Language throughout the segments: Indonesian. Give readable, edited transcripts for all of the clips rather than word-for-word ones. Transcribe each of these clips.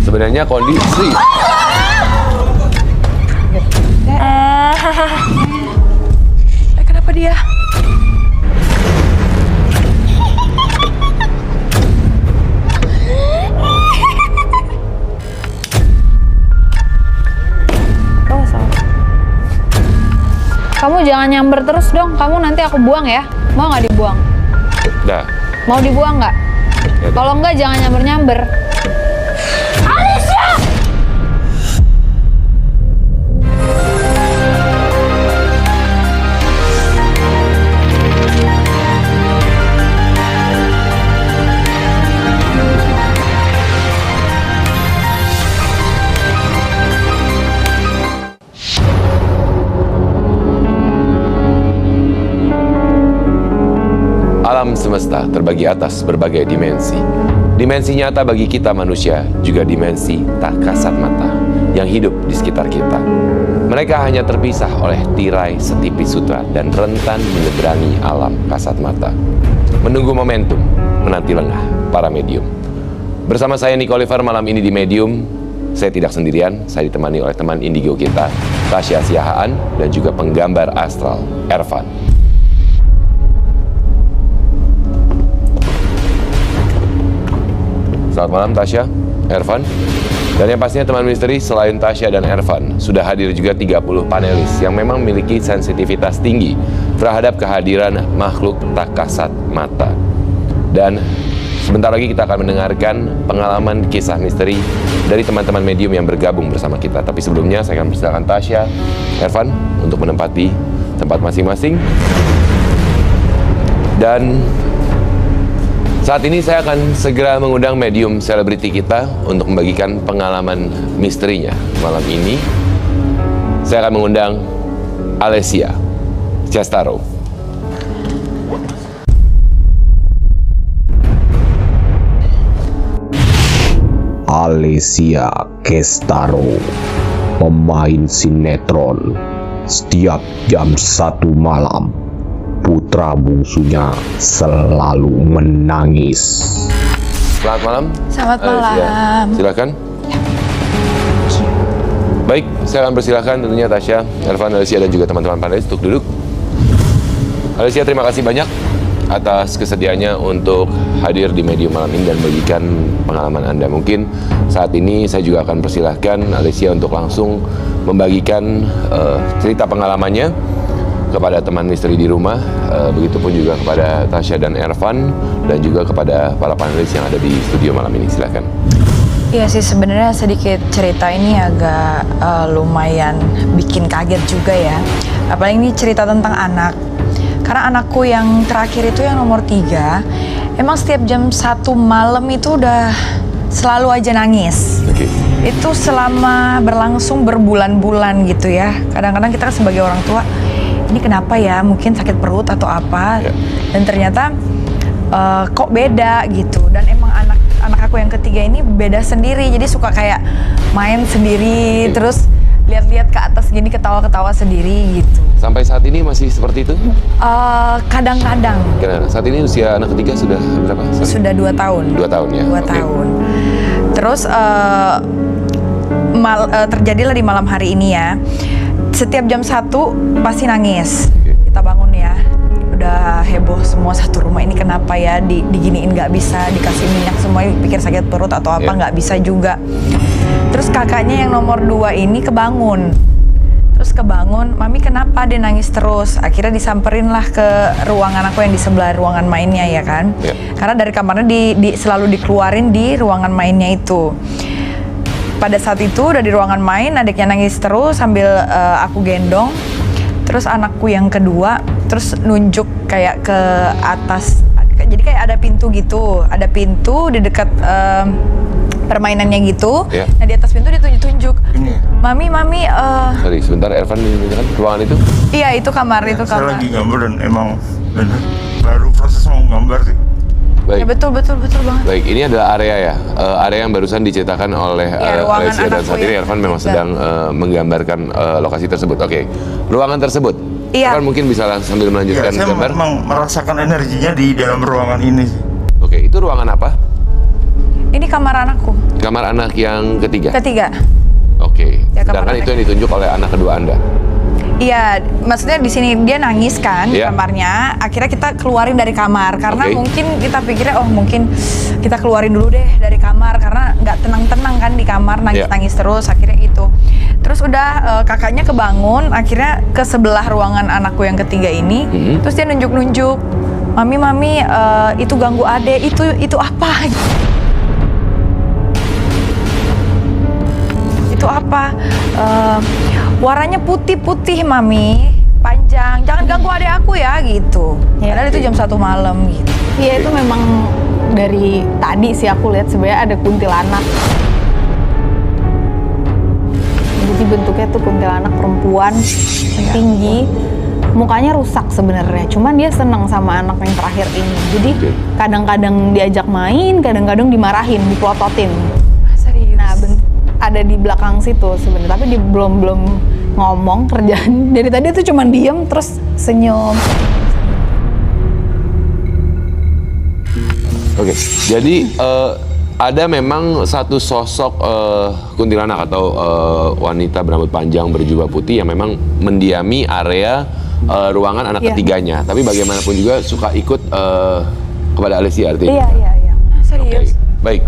Sebenarnya kondisi kenapa dia? Kamu jangan nyamber terus dong. Kamu nanti aku buang ya. Mau nggak dibuang? dah. Mau dibuang nggak? Ya, Kalau nggak jangan nyamber-nyamber. Alicia! Alam semesta terbagi atas berbagai dimensi. Dimensi nyata bagi kita manusia, juga dimensi tak kasat mata yang hidup di sekitar kita. Mereka hanya terpisah oleh tirai setipis sutra dan rentan menyeberangi alam kasat mata. Menunggu momentum, menanti lengah para medium. Bersama saya Nick Oliver malam ini di Medium, saya tidak sendirian, saya ditemani oleh teman indigo kita, Tasya Siahaan, dan juga penggambar astral, Ervan. Selamat malam Tasya, Ervan. Dan yang pastinya teman misteri selain Tasya dan Ervan, sudah hadir juga 30 panelis yang memang memiliki sensitivitas tinggi terhadap kehadiran makhluk tak kasat mata. Dan sebentar lagi kita akan mendengarkan pengalaman kisah misteri dari teman-teman medium yang bergabung bersama kita. Tapi sebelumnya saya akan persilakan Tasya, Ervan untuk menempati tempat masing-masing. Dan saat ini saya akan segera mengundang medium selebriti kita untuk membagikan pengalaman misterinya. Malam ini saya akan mengundang Alicia Cestaro. Alicia Cestaro, pemain sinetron. Setiap jam 1 malam putra bungsunya selalu menangis. Selamat malam. Selamat Alicia. malam. Silakan. Baik, saya akan persilahkan tentunya Tasya, Ervan, Alicia dan juga teman-teman panelis untuk duduk. Alicia, terima kasih banyak atas kesediaannya untuk hadir di Medium malam ini dan bagikan pengalaman Anda. Mungkin saat ini saya juga akan persilahkan Alicia untuk langsung membagikan cerita pengalamannya kepada teman misteri di rumah, begitupun juga kepada Tasya dan Ervan, dan juga kepada para panelis yang ada di studio malam ini. Silakan. Iya sih, sebenarnya sedikit cerita ini agak lumayan bikin kaget juga ya. Apalagi ini cerita tentang anak. Karena anakku yang terakhir itu yang nomor 3, emang setiap jam 1 malam itu udah selalu aja nangis. Oke. Itu selama berlangsung berbulan-bulan gitu ya. Kadang-kadang kita sebagai orang tua, ini kenapa ya, mungkin sakit perut atau apa, dan ternyata kok beda gitu. Dan emang anak aku yang ketiga ini beda sendiri, jadi suka kayak main sendiri, terus lihat-lihat ke atas gini, ketawa-ketawa sendiri gitu. Sampai saat ini masih seperti itu? Kadang-kadang. Saat ini usia anak ketiga sudah berapa? Sudah 2 tahun. 2 tahun ya? 2 tahun. Terus terjadilah di malam hari ini ya. Setiap jam 1 pasti nangis. Kita bangun ya, udah heboh semua satu rumah, ini kenapa ya, diginiin nggak bisa, dikasih minyak semua, pikir sakit perut atau apa, nggak bisa juga. Terus kakaknya yang nomor 2 ini kebangun. Mami kenapa dia nangis terus? Akhirnya disamperin lah ke ruangan aku yang di sebelah ruangan mainnya ya kan. Karena dari kamarnya selalu dikeluarin di ruangan mainnya itu. Pada saat itu udah di ruangan main, adiknya nangis terus sambil aku gendong. Terus anakku yang kedua terus nunjuk kayak ke atas. Jadi kayak ada pintu gitu, ada pintu di dekat permainannya gitu. Nah di atas pintu ditunjuk-tunjuk. Mami. Sorry, sebentar, Ervan menunjukkan ruangan itu? Iya, itu kamar, itu kamar. Saya lagi gambar dan emang bener baru proses mau gambar sih. Baik. Ya betul banget. Baik, ini adalah area ya, area yang barusan diceritakan oleh Alicia dan saat ini Ervan memang sedang menggambarkan lokasi tersebut. Oke, ruangan tersebut. Iya. Ervan mungkin bisa sambil melanjutkan saya gambar. memang merasakan energinya di dalam ruangan ini sih. Oke, itu ruangan apa? Ini kamar anakku. kamar anak yang ketiga? Ketiga. Oke. Ya, kamar Sedangkan anak. itu yang ditunjuk oleh anak kedua Anda. Iya, maksudnya di sini dia nangis kan di Iya. kamarnya. Akhirnya kita keluarin dari kamar karena Oke. mungkin kita pikirnya mungkin kita keluarin dulu deh dari kamar karena nggak tenang-tenang kan di kamar nangis-nangis terus. Akhirnya itu. Terus udah kakaknya kebangun, akhirnya ke sebelah ruangan anakku yang ketiga ini. Terus dia nunjuk-nunjuk, mami itu ganggu ade, itu apa? Itu apa? Warnanya putih-putih mami, panjang. Jangan ganggu adek aku ya gitu. Ya. Padahal itu jam 1 malam gitu. Iya, itu memang dari tadi sih aku lihat sebenarnya ada kuntilanak. Jadi bentuknya tuh kuntilanak perempuan, tinggi, mukanya rusak sebenarnya. Cuman dia senang sama anak yang terakhir ini. Jadi Oke. kadang-kadang diajak main, kadang-kadang dimarahin, diplototin. Serius. Nah, ada di belakang situ sebenarnya, tapi dia belum ngomong kerjaan. Dari tadi tuh cuman diem terus senyum. Oke, jadi ada memang satu sosok kuntilanak atau wanita berambut panjang berjubah putih yang memang mendiami area ruangan anak Iya. ketiganya. Tapi bagaimanapun juga suka ikut kepada Alicia artinya. Iya. Oke, Serius. baik.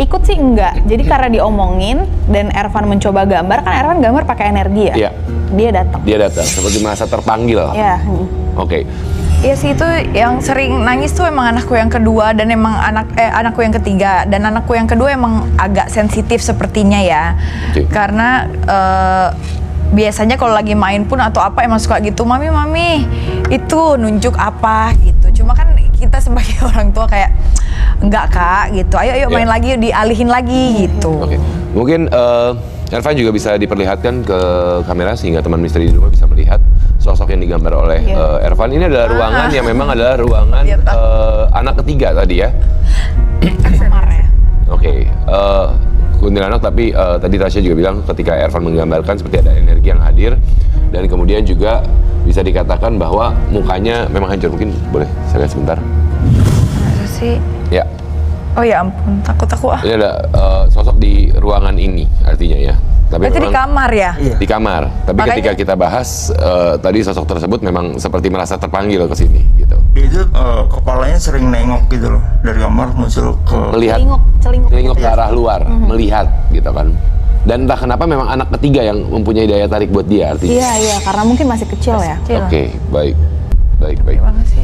Ikut sih enggak, jadi karena diomongin dan Ervan mencoba gambar, kan Ervan gambar pakai energi ya? Iya. Dia datang. Dia datang seperti merasa terpanggil. Iya. Oke, Iya sih, itu yang sering nangis tuh emang anakku yang kedua dan emang anakku yang ketiga, dan anakku yang kedua emang agak sensitif sepertinya ya. Oke. Karena biasanya kalau lagi main pun atau apa emang suka gitu, mami itu nunjuk apa gitu. Cuma kan kita sebagai orang tua kayak enggak kak gitu, ayo main Ya. lagi, dialihin lagi gitu. oke. Mungkin Ervan juga bisa diperlihatkan ke kamera sehingga teman misteri di rumah bisa melihat sosok yang digambar oleh Iya. Ervan. Ini adalah ruangan yang memang adalah ruangan Iya, Pak. anak ketiga tadi ya. Kamar ya. Oke, kuntilanak, tapi tadi Tasya juga bilang ketika Ervan menggambarkan seperti ada energi yang hadir dan kemudian juga bisa dikatakan bahwa mukanya memang hancur. Mungkin boleh saya lihat sebentar. Masa sih? Ya, Oh ya ampun, takut aku ah. ini ada sosok di ruangan ini artinya ya. Tapi Berarti di memang kamar ya? di kamar. Tapi Makanya- ketika kita bahas tadi sosok tersebut memang seperti merasa terpanggil ke sini gitu. Dia itu kepalanya sering nengok gitu loh, dari kamar muncul ke Melihat Celinguk ke arah luar, melihat gitu kan. Dan entah kenapa memang anak ketiga yang mempunyai daya tarik buat dia artinya. Iya, karena mungkin masih kecil ya. Kecil. Oke, baik. Gimana sih?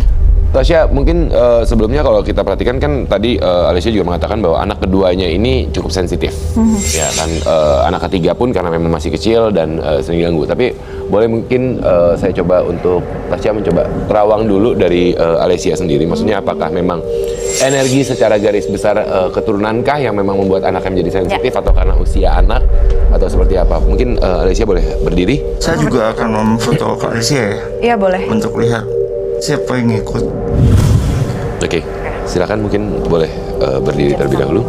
Tasya, mungkin sebelumnya kalau kita perhatikan kan tadi Alicia juga mengatakan bahwa anak keduanya ini cukup sensitif, ya kan. Anak ketiga pun karena memang masih kecil dan sering ganggu. Tapi boleh mungkin saya coba untuk Tasya mencoba terawang dulu dari Alicia sendiri. Maksudnya apakah memang energi secara garis besar keturunankah yang memang membuat anaknya menjadi sensitif atau karena usia anak atau seperti apa? Mungkin Alicia boleh berdiri. Saya juga akan memfoto Kak Alicia ya, Iya boleh. untuk lihat siapa yang ngikut. Oke, silakan mungkin boleh berdiri terlebih dahulu.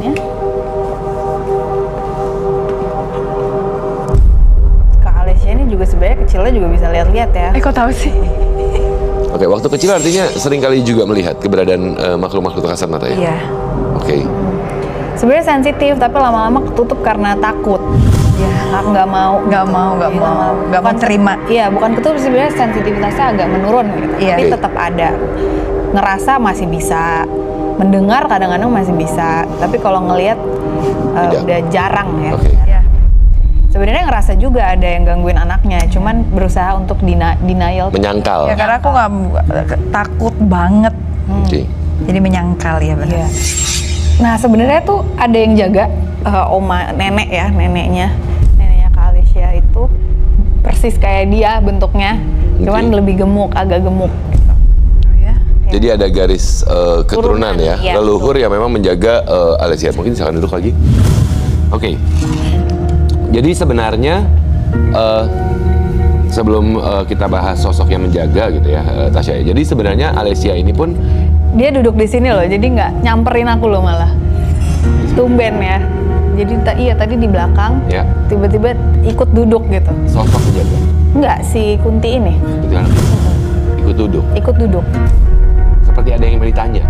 Kak Alicia ini juga sebenarnya kecilnya juga bisa lihat-lihat ya. Kok tahu sih? Oke, waktu kecil artinya sering kali juga melihat keberadaan makhluk-makhluk kasat mata ya? Iya. Oke, Sebenarnya sensitif, tapi lama-lama ketutup karena takut. Ya, nggak mau. Nggak mau Bukan- terima. Iya, bukan ketutup, sebenarnya sensitivitasnya agak menurun gitu. Iya. Tapi Oke. tetap ada. Ngerasa masih bisa, mendengar kadang-kadang masih bisa. Tapi kalau ngelihat Tidak. udah jarang ya. Oke. Iya. Sebenarnya ngerasa juga ada yang gangguin anaknya, cuman berusaha untuk denial. menyangkal. Ya karena aku nggak takut banget. Oke. Jadi menyangkal ya benar. Iya. Nah sebenarnya tuh ada yang jaga oma nenek ya, neneknya Kak Alicia itu persis kayak dia bentuknya, cuman Oke. lebih gemuk, agak gemuk. Oh ya. Jadi ada garis keturunan Turunan, ya, iya, leluhur yang memang menjaga Alicia. Mungkin silakan duduk lagi. Oke. Jadi sebenarnya sebelum kita bahas sosok yang menjaga gitu ya, Tasya. Jadi sebenarnya Alicia ini pun Dia duduk di sini loh, jadi nggak nyamperin aku loh malah. Tumben ya. Jadi iya tadi di belakang, ya tiba-tiba ikut duduk gitu. sosok menjaga. Enggak, si Kunti ini Itu anak ikut duduk. ikut duduk. Seperti ada yang mau ditanya.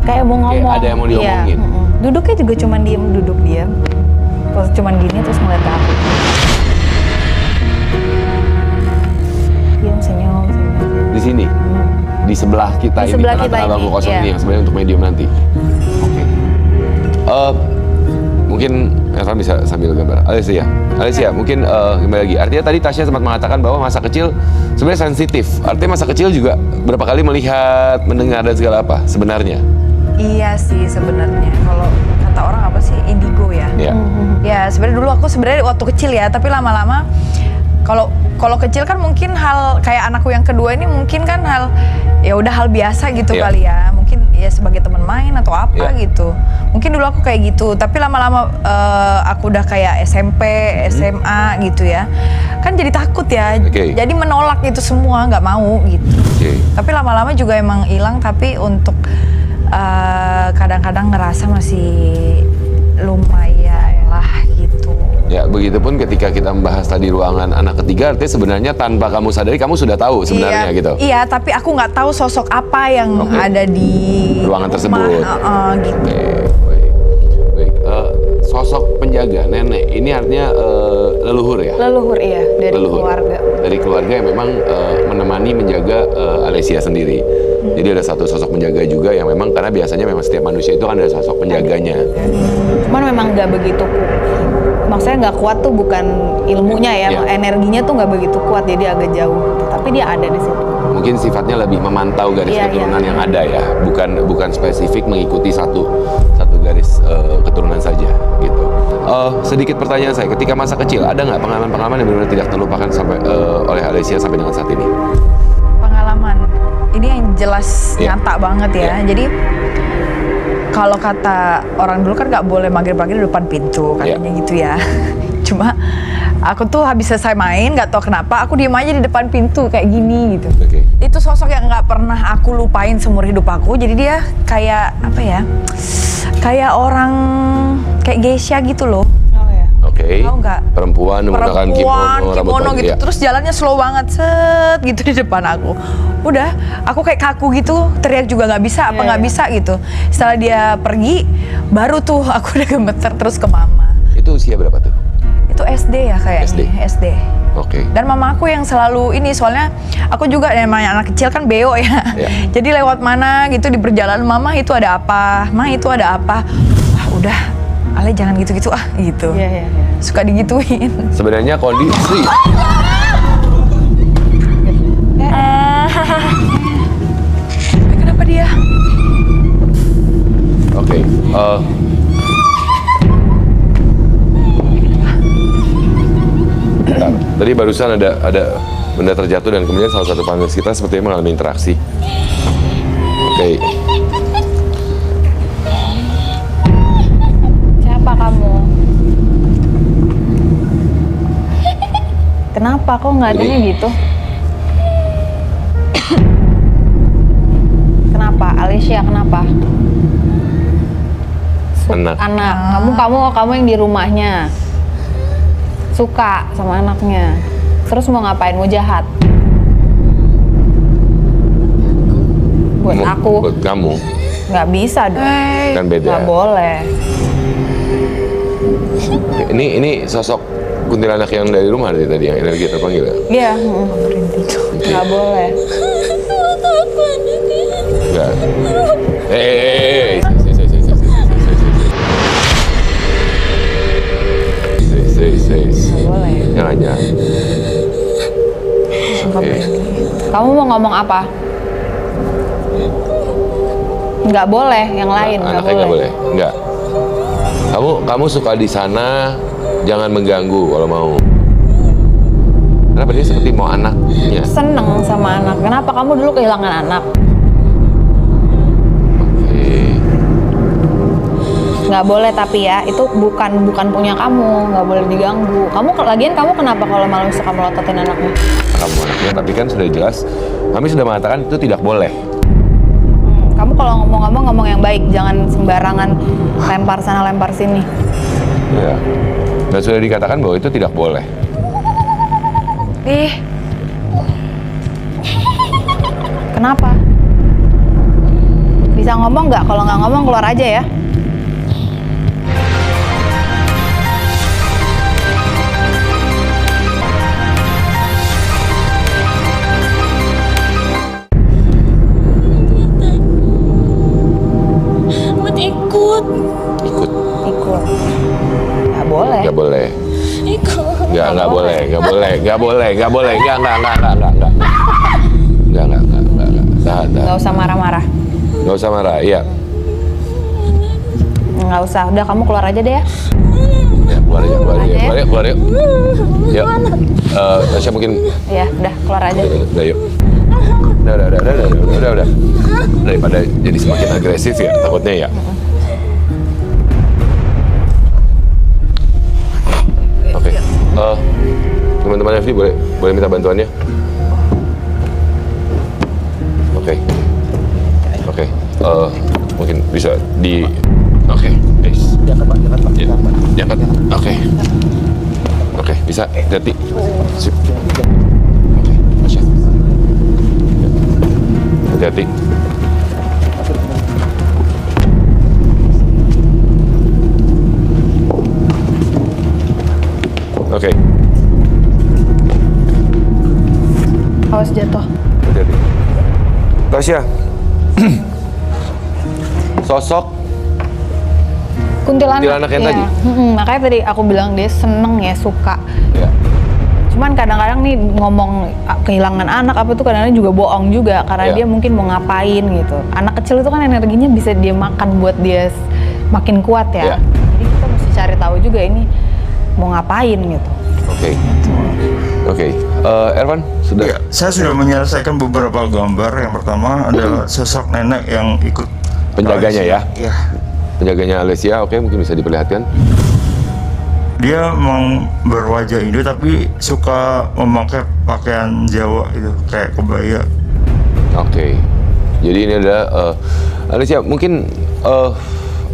Kayak mau ngomong. ada yang mau Iya, diomongin. Duduknya juga cuman diem, duduk diam. cuman gini terus ngeliat ke aku. Diam, senyum. Di sini, di sebelah kita Di ini, sebelah tengah-tengah kita bangku ini, kosong iya. ini yang sebenarnya untuk medium nanti. Oke. Mungkin Evan bisa sambil gambar. Alicia, mungkin kembali lagi. Artinya tadi Tasya sempat mengatakan bahwa masa kecil sebenarnya sensitif. Artinya masa kecil juga berapa kali melihat, mendengar dan segala apa sebenarnya. Iya sih sebenarnya. Kalau kata orang apa sih, indigo ya? Ya. Ya sebenarnya dulu aku sebenarnya waktu kecil ya, tapi lama-lama kalau kecil kan mungkin hal kayak anakku yang kedua ini mungkin kan hal ya udah hal biasa gitu Iya. kali ya. Mungkin ya sebagai teman main atau apa Iya. gitu. Mungkin dulu aku kayak gitu, tapi lama-lama aku udah kayak SMP, SMA gitu ya. Kan jadi takut ya. Oke. Jadi menolak itu semua, nggak mau gitu. Oke. Tapi lama-lama juga emang hilang, tapi untuk kadang-kadang ngerasa masih lumayan lah gitu. Ya, begitupun ketika kita membahas tadi ruangan anak ketiga, artinya sebenarnya tanpa kamu sadari kamu sudah tahu sebenarnya Iya, gitu. Iya, tapi aku nggak tahu sosok apa yang Oke. ada di Ruangan tersebut. gitu. Oke, baik. Sosok penjaga nenek ini artinya leluhur ya? Leluhur iya, dari Leluhur. keluarga. Dari keluarga yang memang menemani menjaga Alicia sendiri. Jadi ada satu sosok penjaga juga yang memang karena biasanya memang setiap manusia itu kan ada sosok penjaganya. Cuman memang nggak begitu, maksudnya nggak kuat tuh bukan ilmunya ya, Iya. energinya tuh nggak begitu kuat, jadi agak jauh. Tapi dia ada di situ. Mungkin sifatnya lebih memantau garis Iya, keturunan iya. yang ada ya, bukan spesifik mengikuti satu garis keturunan saja gitu. Sedikit pertanyaan saya, ketika masa kecil ada nggak pengalaman-pengalaman yang benar-benar tidak terlupakan sampai oleh Alicia sampai dengan saat ini? Pengalaman ini yang jelas Iya. nyata banget ya. Iya. Jadi kalau kata orang dulu kan nggak boleh maghrib-maghrib di depan pintu katanya Iya. gitu ya. Cuma aku tuh habis selesai main nggak tahu kenapa aku diem aja di depan pintu kayak gini gitu. Oke. Itu sosok yang nggak pernah aku lupain seumur hidup aku. Jadi dia kayak apa ya? Kayak orang kayak geisha gitu loh. Oh ya. Oke. Tahu nggak? Perempuan menggunakan kimono, rambut kimono panjang, gitu. ya. Terus jalannya slow banget, set gitu di depan aku. Udah, aku kayak kaku gitu, teriak juga nggak bisa, apa Iya, nggak iya. bisa gitu. Setelah dia pergi, baru tuh aku udah gemeter terus ke mama. Itu usia berapa tuh? Itu SD ya kayaknya, SD. Oke. Dan mama aku yang selalu ini, soalnya aku juga namanya anak kecil kan beo ya. Iya. Jadi lewat mana gitu di perjalanan, mama itu ada apa, ma itu ada apa. Wah udah, Ale jangan gitu-gitu gitu. Iya, iya, iya. Suka digituin. Sebenarnya kondisi Kenapa dia? Oke. Bentar. Tadi barusan ada benda terjatuh dan kemudian salah satu panelis kita sepertinya mengalami interaksi. Oke. Siapa kamu? Kenapa kok ngeliatinnya Jadi- gitu? Kenapa? Alicia kenapa? Anak. Kamu yang di rumahnya suka sama anaknya. Terus mau ngapain? Mau jahat? Buat aku Buat kamu nggak bisa dong. kan beda. Nggak boleh. Oke, ini sosok kuntilanak yang dari rumah tadi yang energi terpanggil ya? Iya. Nggak boleh. Enggak. Nggak boleh. Jangan. Oke. Kamu mau ngomong apa? Nggak boleh, yang lain nggak Anaknya nggak boleh. Enggak. Kamu suka di sana, jangan mengganggu kalau mau. Kenapa dia seperti mau anaknya? Seneng sama anak. Kenapa kamu dulu kehilangan anak? Oke. Nggak boleh tapi ya, itu bukan punya kamu, nggak boleh diganggu. Lagian kamu kenapa kalau malam suka melototin anakmu? Kamu anaknya, tapi kan sudah jelas. Kami sudah mengatakan itu tidak boleh. Kamu kalau ngomong yang baik, jangan sembarangan lempar sana lempar sini. Ya. Dan sudah dikatakan bahwa itu tidak boleh. Kenapa? Bisa ngomong nggak? Kalau nggak ngomong keluar aja ya. boleh. Nggak boleh. Nggak boleh. Tahan. Nggak usah marah-marah. Nggak usah marah, iya. Nggak usah, udah kamu keluar aja deh ya. Ya, keluar yuk. Yuk. Tasya mungkin. Iya, udah keluar aja. Udah yuk. Udah. Daripada jadi semakin agresif ya, takutnya ya. Oke. Teman-teman FD boleh minta bantuannya? Oke. Mungkin bisa di. Oke, guys. Diangkat Pak. Diangkat. Oke, bisa. Hati. Sip. Oke, Tasya. Hati-hati. Oke. Awas jatuh. Hati-hati. Tasya. Sosok Kuntilanak yang iya. tadi? Makanya tadi aku bilang dia seneng ya, suka. ya. Cuman kadang-kadang nih ngomong kehilangan anak apa tuh kadang-kadang juga bohong juga karena Iya. dia mungkin mau ngapain gitu. Anak kecil itu kan energinya bisa dia makan buat dia makin kuat ya. Iya. Jadi kita mesti cari tahu juga ini mau ngapain gitu. Oke. Erwan sudah. Ya, saya sudah menyelesaikan beberapa gambar. Yang pertama adalah sosok nenek yang ikut Penjaganya ya? Iya. Penjaganya Alessia, oke, mungkin bisa diperlihatkan. Dia memang berwajah Indo tapi suka memakai pakaian Jawa itu kayak kebaya. Oke. Jadi ini ada Alessia, mungkin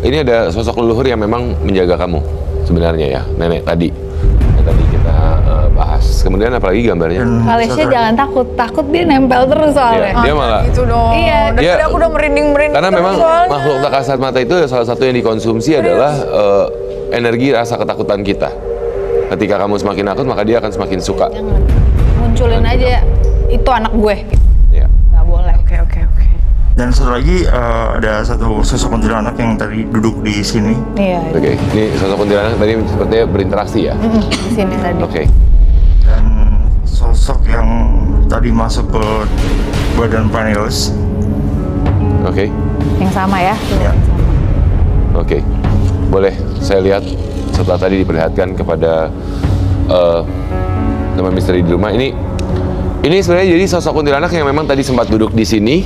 ini ada sosok leluhur yang memang menjaga kamu sebenarnya ya, nenek tadi. Yang tadi kita bahas. Kemudian apalagi gambarnya? Alessia jangan takut dia nempel terus soalnya. Iya, dia malah. Gitu dong. Iya. Dari Dia- tadi aku udah merinding-merinding. Karena terus memang soalnya. makhluk tak kasat mata itu salah satu yang dikonsumsi adalah energi rasa ketakutan kita. Ketika kamu semakin takut, maka dia akan semakin suka. Jangan munculin aja itu anak gue. Ya. Nggak boleh. Oke. Dan satu lagi ada satu sosok kuntilanak yang tadi duduk di sini. Iya. Oke, ini sosok kuntilanak tadi sepertinya berinteraksi ya. Di sini tadi. Oke. Dan sosok yang tadi masuk ke badan Panelis. Oke. Yang sama ya. Ya. Oke. Boleh saya lihat setelah tadi diperlihatkan kepada teman misteri di rumah ini sebenarnya jadi sosok kuntilanak yang memang tadi sempat duduk di sini,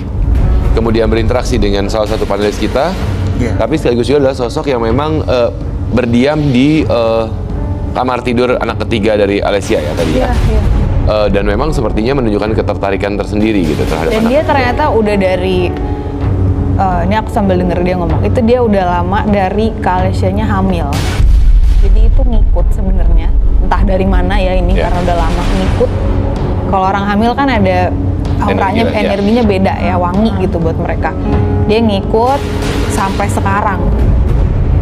kemudian berinteraksi dengan salah satu panelis kita, Iya. tapi sekaligus juga adalah sosok yang memang berdiam di kamar tidur anak ketiga dari Alessia ya tadi ya. Iya. Dan memang sepertinya menunjukkan ketertarikan tersendiri gitu terhadap Dan anak. dia ternyata udah dari ini aku sambil denger dia ngomong itu dia udah lama dari Alessia-nya hamil. Jadi itu ngikut sebenarnya entah dari mana ya ini Ya. karena udah lama ngikut. Kalau orang hamil kan ada auranya Energi, ya. energinya beda ya, wangi gitu buat mereka. Dia ngikut sampai sekarang.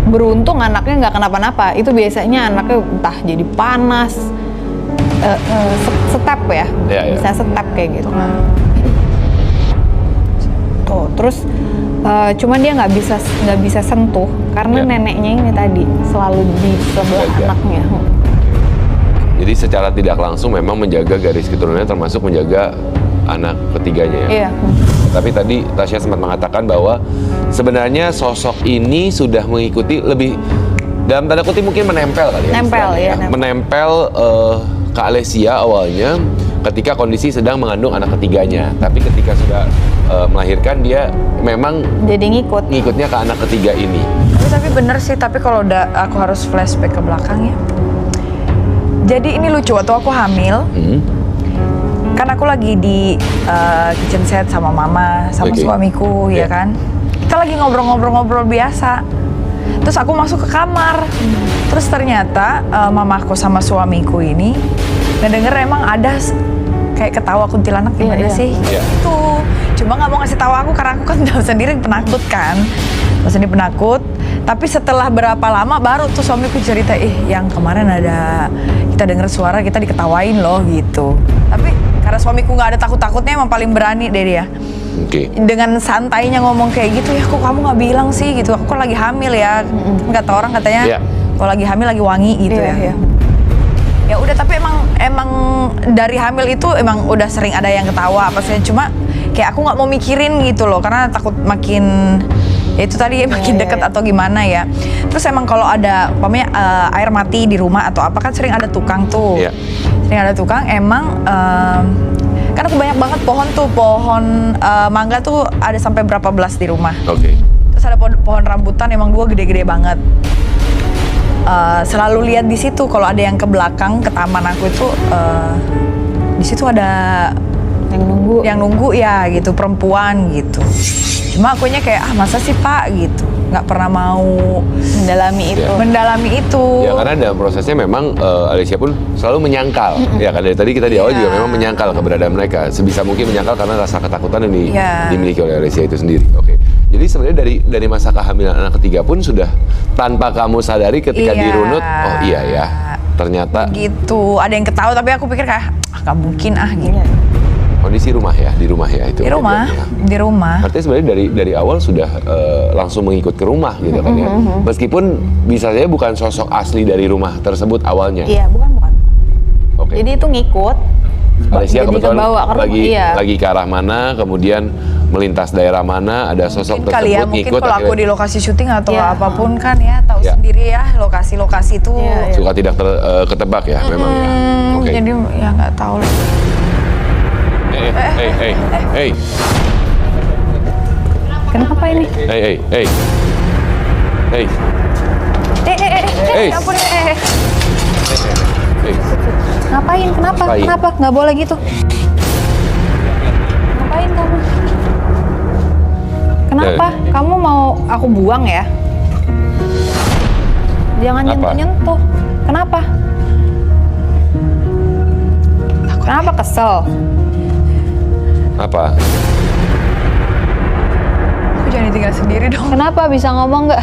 Beruntung anaknya nggak kenapa-napa. Itu biasanya anaknya entah jadi panas, step ya, Ya. bisa step kayak gitu. Tuh, terus cuman dia nggak bisa sentuh karena Ya. neneknya ini tadi selalu di sebelah Jaga. anaknya. Jadi secara tidak langsung memang menjaga garis keturunannya termasuk menjaga anak ketiganya ya. Iya. Tapi tadi Tasya sempat mengatakan bahwa sebenarnya sosok ini sudah mengikuti lebih dalam tanda kutip mungkin menempel kali ya. Nempel, istilahnya ya, nempel. Menempel ke Alessia awalnya ketika kondisi sedang mengandung anak ketiganya. Tapi ketika sudah melahirkan dia memang Jadi ngikut. ngikutnya ke anak ketiga ini. Tapi bener sih, tapi kalau udah aku harus flashback ke belakang ya. Jadi ini lucu, waktu aku hamil, kan aku lagi di kitchen set sama mama, sama Oke. suamiku, ya Yeah. kan. Kita lagi ngobrol-ngobrol biasa. Terus aku masuk ke kamar. Terus ternyata mamaku sama suamiku ini ngedenger emang ada kayak ketawa kuntilanak gimana Iya, iya. sih? Iya. Itu. Cuma nggak mau ngasih tahu aku karena aku kan tahu sendiri penakut kan. Tahu sendiri penakut. Tapi setelah berapa lama baru tuh suamiku cerita, yang kemarin ada kita denger suara kita diketawain loh gitu. Tapi karena suamiku nggak ada takut-takutnya emang paling berani deh dia. Oke. Dengan santainya ngomong kayak gitu, ya kok kamu nggak bilang sih gitu, aku kan lagi hamil ya. Kata orang katanya Iya. Kalau lagi hamil lagi wangi gitu Iya. Ya udah, tapi emang dari hamil itu emang udah sering ada yang ketawa apa sih, cuma kayak aku nggak mau mikirin gitu loh karena takut makin ya itu tadi makin deket atau gimana ya. Terus emang kalau ada umpamanya air mati di rumah atau apa kan sering ada tukang tuh. Iya. Sering ada tukang emang kan aku banyak banget pohon mangga tuh ada sampai berapa belas di rumah. Oke. Terus ada pohon rambutan emang 2 gede-gede banget. Selalu lihat di situ kalau ada yang ke belakang ke taman aku itu di situ ada yang nunggu ya gitu, perempuan gitu. Cuma akunya kayak masa sih Pak gitu, nggak pernah mau mendalami itu. Ya karena dalam prosesnya memang Alicia pun selalu menyangkal. Ya kan dari tadi kita di awal juga memang menyangkal keberadaan mereka. Sebisa mungkin menyangkal karena rasa ketakutan yang dimiliki oleh Alicia itu sendiri. Oke. Jadi sebenarnya dari masa kehamilan anak ketiga pun sudah tanpa kamu sadari ketika dirunut, oh iya ya, ternyata gitu. Ada yang ketawa tapi aku pikir kayak nggak mungkin gitu. Kondisi rumah ya, di rumah ya itu. Di rumah. Artinya sebenarnya dari awal sudah langsung mengikut ke rumah gitu kan ya. Meskipun bisa saja bukan sosok asli dari rumah tersebut awalnya. Iya, bukan. Oke. Jadi itu ngikut. Alicia jadi kebetulan kebawa ke rumah, lagi ke arah mana, kemudian melintas daerah mana, ada sosok Mungkin tersebut kali ya, mungkin ngikut. kalau aku di lokasi syuting atau Iya. apapun kan ya tahu sendiri ya lokasi-lokasi itu. suka tidak ketebak ya memang ya. Oke. Jadi ya nggak tahu lah. Hey. Kenapa ini? Hey. Ampun, Hey. Ngapain? Kenapa? Ngapain? Kenapa? Nggak boleh gitu. Ngapain kamu? Kenapa? Kamu mau aku buang ya? Jangan Apa? nyentuh-nyentuh. Kenapa? Kenapa kesel? Apa? Aku jangan ditinggal sendiri dong. Kenapa bisa ngomong nggak?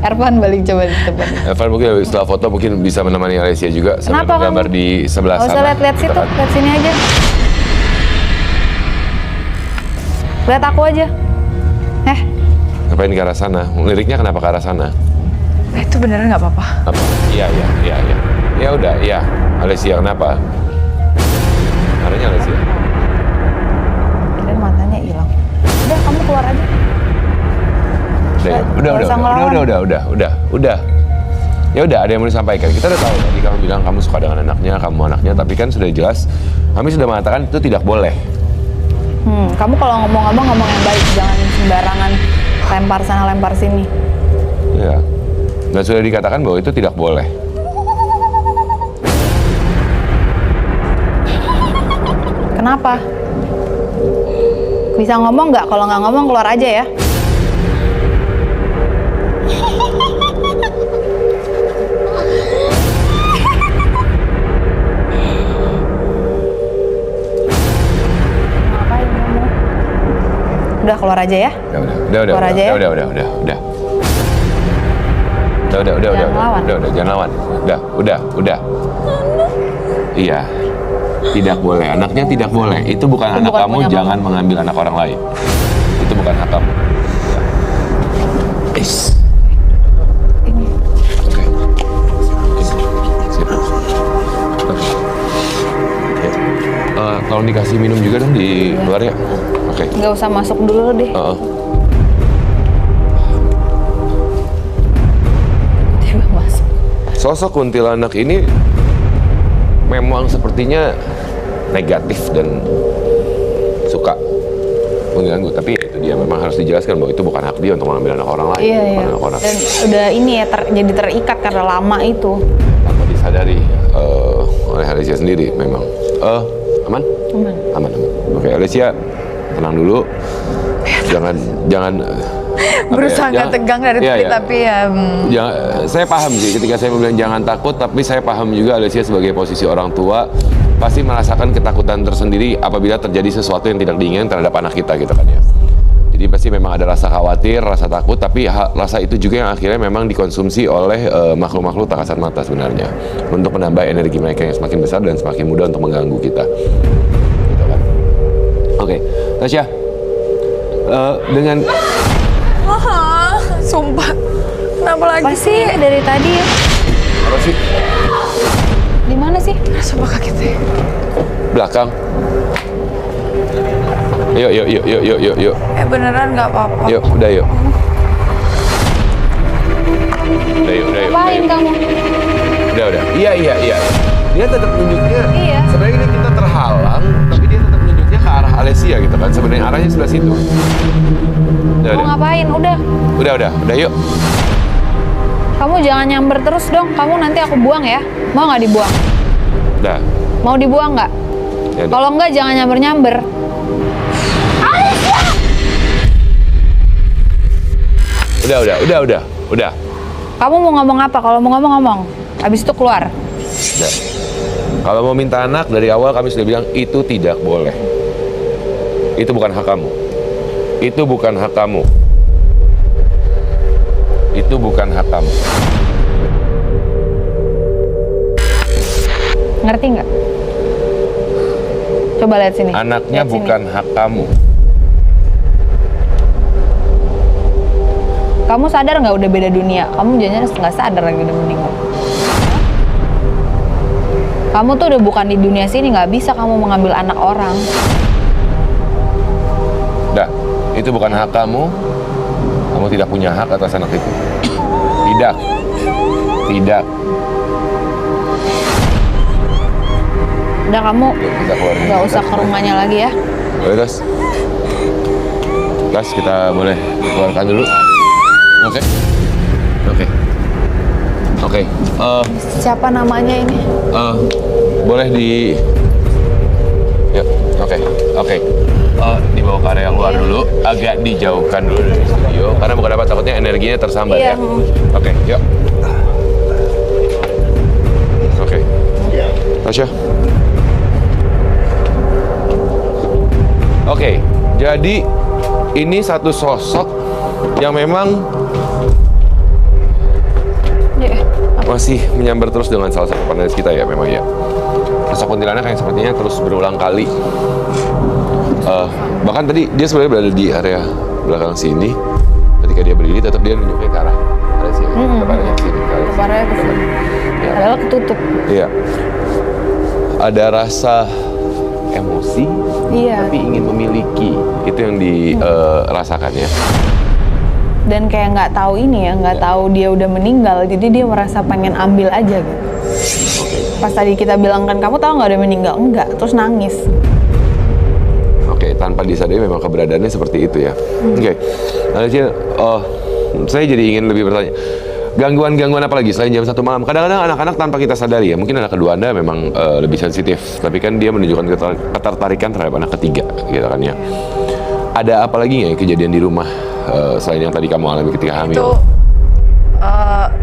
Ervan balik coba di tempat. Evan mungkin setelah foto mungkin bisa menemani Alicia juga sambil Kenapa menggambar kamu? di sebelah Nggak sana. usah lihat-lihat gitu situ, kan. lihat sini aja. Lihat aku aja. Ngapain ke arah sana? Liriknya kenapa ke arah sana? Itu beneran nggak apa-apa. Apa? Iya. Ya udah, iya. Alicia kenapa? Caranya Alicia. Dan matanya hilang. Udah, kamu keluar aja. Udah. Ya udah, ada yang mau disampaikan. Kita udah tahu tadi kamu bilang kamu suka dengan kamu anaknya, tapi kan sudah jelas kami sudah mengatakan itu tidak boleh. Kamu kalau ngomong yang baik, jangan sembarangan lempar sana lempar sini. Ya. Dan sudah dikatakan bahwa itu tidak boleh. Kenapa? Bisa ngomong nggak? Kalau nggak ngomong keluar aja ya. Ngapain kamu? Udah keluar aja ya. Keluar aja ya? Udah. Jangan lawan. Jangan lawan. Udah. Iya. Tidak boleh. Anaknya tidak boleh. Itu bukan anak bukan kamu, punya jangan mengambil anak orang lain. Itu bukan hak kamu. Ya. Ini. Oke. Sip. Oke. Tolong dikasih minum juga dong di luar ya. Oke. Nggak usah masuk dulu deh. Tiba masuk. Sosok kuntilanak ini memang sepertinya negatif dan suka mengganggu, tapi ya itu dia memang harus dijelaskan bahwa itu bukan hak dia untuk mengambil anak orang lain. Iya. Bukan anak orang. Dan udah ini ya jadi terikat karena lama itu. Tanpa disadari oleh Alicia sendiri memang. Aman? Aman. Oke, Alicia tenang dulu. Jangan Berusaha nggak tegang dari tadi, tapi ya. Saya paham sih ketika saya bilang jangan takut, tapi saya paham juga Alicia sebagai posisi orang tua pasti merasakan ketakutan tersendiri apabila terjadi sesuatu yang tidak diinginkan terhadap anak kita gitu kan ya. Jadi pasti memang ada rasa khawatir, rasa takut, tapi rasa itu juga yang akhirnya memang dikonsumsi oleh makhluk-makhluk tak kasat mata sebenarnya untuk menambah energi mereka yang semakin besar dan semakin mudah untuk mengganggu kita. Gitu kan. Oke, Tasya, dengan Sumpah. Kenapa lagi Pasti dari tadi ya. Apa sih? Di mana sih? Sumpah kaget ya. Belakang. Yuk. Beneran nggak apa-apa. Yuk, udah yuk. Udah yuk. Ngapain kamu? Udah. Iya. Dia tetap nunjuknya. Iya. Sebenarnya ini kita terhalang, tapi dia tetap nunjuknya ke arah Alesia gitu kan. Sebenarnya arahnya sebelah situ. Udah. Mau ngapain? Udah. Udah yuk. Kamu jangan nyamber terus dong. Kamu nanti aku buang ya. Mau nggak dibuang? Udah. Mau dibuang nggak? Ya udah. Kalau nggak jangan nyamber-nyamber. Udah. Kamu mau ngomong apa? Kalau mau ngomong. Habis itu keluar. Udah. Kalau mau minta anak dari awal kami sudah bilang itu tidak boleh. Itu bukan hak kamu. Itu bukan hak kamu. Ngerti nggak? Coba lihat sini. Anaknya Lihat bukan sini. hak kamu. Kamu sadar nggak udah beda dunia? Kamu jangan nggak sadar lagi udah meninggal. Kamu tuh udah bukan di dunia sini, nggak bisa kamu mengambil anak orang. Udah, itu bukan hak kamu. Kamu tidak punya hak atas anak itu. Tidak. Udah kamu Yuk, kita keluar. nggak usah ke rumahnya lagi ya. Boleh, Gas, kita boleh keluarkan dulu. Oke. Siapa namanya ini? Boleh di. Yuk, oke. Dibawa ke area luar dulu, agak dijauhkan dulu dari studio, karena bukan apa takutnya energinya tersambar Iya. ya. Oke, yuk. Oke. Tasya. Oke, jadi ini satu sosok yang memang Iya. masih menyambar terus dengan salah satu panelis kita ya, memang ya. Sosok kuntilanak yang sepertinya terus berulang kali. Bahkan tadi dia sebenarnya berada di area belakang sini. Ketika dia berdiri, tetap dia nunjuknya ke arah sini. Ke arah sini. Kepalanya ke sini. Ya. Padahal ketutup. Iya. Ada rasa emosi, Iya. tapi ingin memiliki. Itu yang dirasakan ya. Dan kayak nggak tahu ini ya, nggak tahu dia udah meninggal, jadi dia merasa pengen ambil aja gitu. Pas tadi kita bilang kan, kamu tahu nggak udah meninggal? Enggak, terus nangis. Oke, tanpa disadari memang keberadaannya seperti itu ya. Oke, Alicia, saya jadi ingin lebih bertanya. Gangguan-gangguan apa lagi selain jam 1 malam? Kadang-kadang anak-anak tanpa kita sadari ya, mungkin anak kedua Anda memang lebih sensitif, tapi kan dia menunjukkan ketertarikan terhadap anak ketiga, gitu kan ya. Ada apa lagi nggak kejadian di rumah selain yang tadi kamu alami ketika hamil? Itu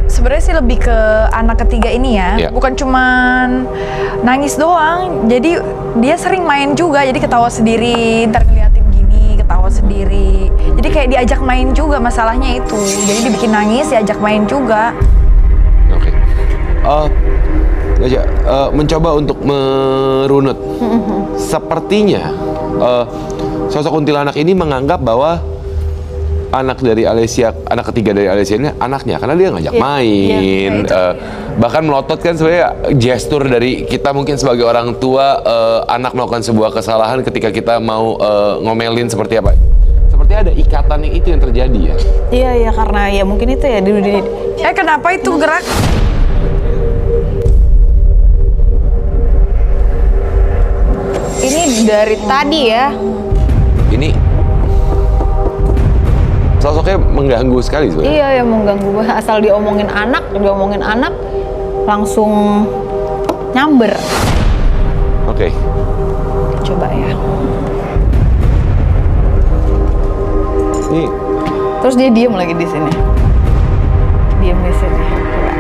sebenarnya sih lebih ke anak ketiga ini ya. Iya. Bukan cuman nangis doang, jadi dia sering main juga, jadi ketawa sendiri, ntar ngeliatin gini, ketawa sendiri. Jadi kayak diajak main juga, masalahnya itu. Jadi dibikin nangis, diajak main juga. Oke. Aja mencoba untuk merunut. Sepertinya sosok kuntilanak ini menganggap bahwa anak dari Alesia, anak ketiga dari Alesia ini anaknya, karena dia ngajak main, bahkan melotot kan sebenarnya gestur dari kita mungkin sebagai orang tua, anak melakukan sebuah kesalahan ketika kita mau ngomelin seperti apa. Seperti ada ikatan yang itu yang terjadi ya. Iya, karena ya mungkin itu ya di Kenapa itu gerak? ini dari tadi ya. Ini sosoknya mengganggu sekali sebenarnya. Iya, yang mengganggu banget. Asal diomongin anak langsung nyamber. Oke. Coba ya. Ini Terus dia diem lagi di sini. Diem di sini. Coba.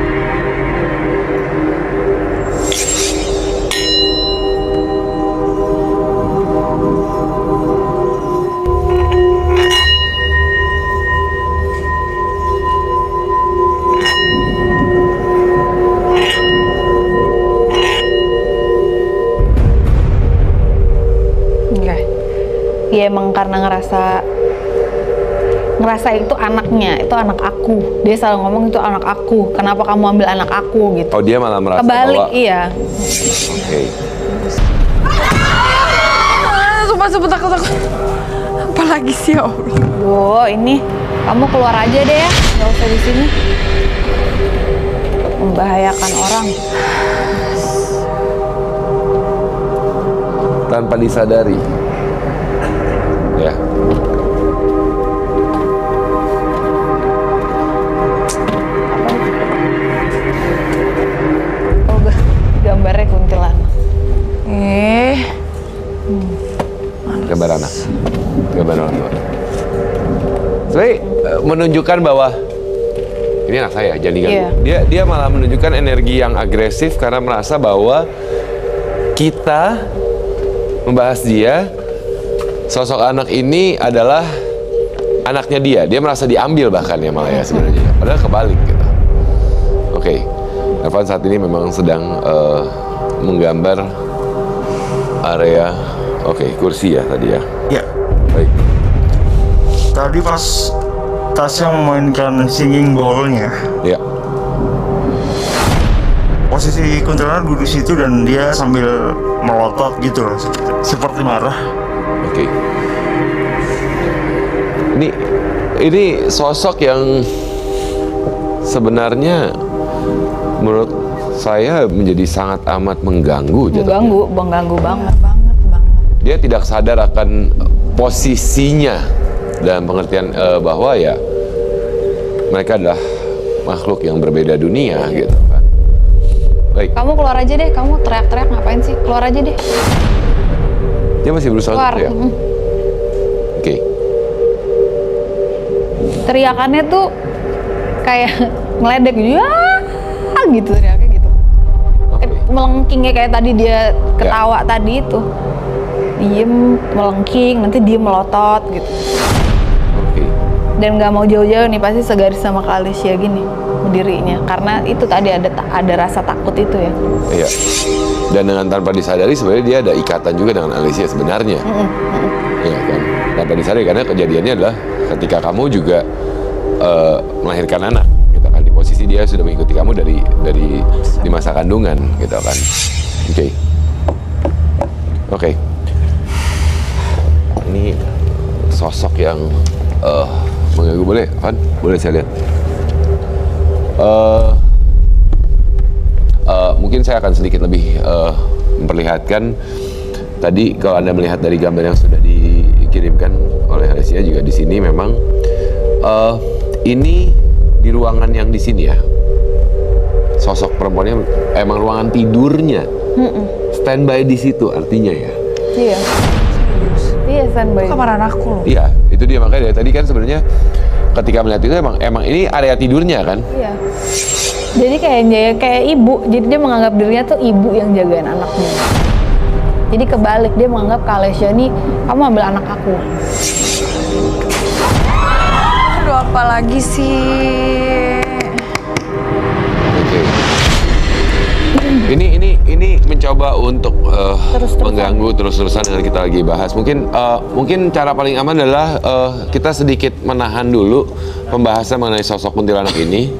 Oke. Ya emang karena ngerasa ngerasa itu anaknya, itu anak aku. Dia selalu ngomong itu anak aku. Kenapa kamu ambil anak aku gitu? Oh, dia malah merasa Kebalik, bahwa iya. oke. Sumpah takut. Apalagi sih, ya Allah. Duh, ini kamu keluar aja deh ya, nggak usah di sini. Membahayakan orang. Tanpa disadari. Ya. Oh, gambarnya kuntilanak. Gambar anak. Gambar orang tua. Sebenarnya menunjukkan bahwa ini anak saya, jangan diganggu. Iya. Dia malah menunjukkan energi yang agresif karena merasa bahwa kita membahas dia, sosok anak ini adalah anaknya dia. Dia merasa diambil bahkan ya malah ya sebenarnya. Padahal kebalik gitu. Oke, Ervan saat ini memang sedang menggambar area, kursi ya tadi ya. Ya, Baik. tadi pas Tasya memainkan singing bowl-nya, Ya. posisi kuntilanak duduk situ dan dia sambil melotot gitu loh, seperti marah. Oke. Ini sosok yang sebenarnya menurut saya menjadi sangat amat mengganggu jatuhnya. Mengganggu banget. Dia tidak sadar akan posisinya dalam pengertian bahwa ya mereka adalah makhluk yang berbeda dunia gitu kan. Baik. Kamu keluar aja deh, kamu teriak-teriak ngapain sih? Keluar aja deh. Dia masih berusaha Keluar. untuk teriak. Oke. Teriakannya tuh kayak ngeledek gitu, gitu teriaknya gitu. Oke. Melengkingnya kayak tadi dia ketawa tadi itu. Diem, melengking, nanti diem melotot gitu. Oke. Dan nggak mau jauh-jauh nih, pasti segaris sama Kak Alicia gini berdirinya. Karena itu tadi ada rasa takut itu ya. Iya. Dan dengan tanpa disadari sebenarnya dia ada ikatan juga dengan Alicia sebenarnya. Iya kan. Tanpa disadari karena kejadiannya adalah ketika kamu juga melahirkan anak, gitu kan. Di posisi dia sudah mengikuti kamu dari di masa kandungan, gitu kan. Oke. Ini sosok yang mengganggu. Boleh, Van? Boleh saya lihat? Mungkin saya akan sedikit lebih memperlihatkan. Tadi kalau Anda melihat dari gambar yang sudah dikirimkan oleh Alicia juga di sini memang ini di ruangan yang di sini ya. Sosok perempuannya emang ruangan tidurnya. Standby di situ artinya ya. Iya. Iya, standby. Kamar anakku loh. Iya, itu dia makanya dari tadi kan sebenarnya ketika melihat itu emang ini area tidurnya kan. Iya. Jadi kayak ibu, jadi dia menganggap dirinya tuh ibu yang jagain anaknya. Jadi kebalik, dia menganggap Kak Alicia nih, kamu ambil anak aku. Aduh, apa lagi sih? Oke. Ini mencoba untuk mengganggu terus-terusan dengan kita lagi bahas. Mungkin cara paling aman adalah kita sedikit menahan dulu pembahasan mengenai sosok kuntilanak ini.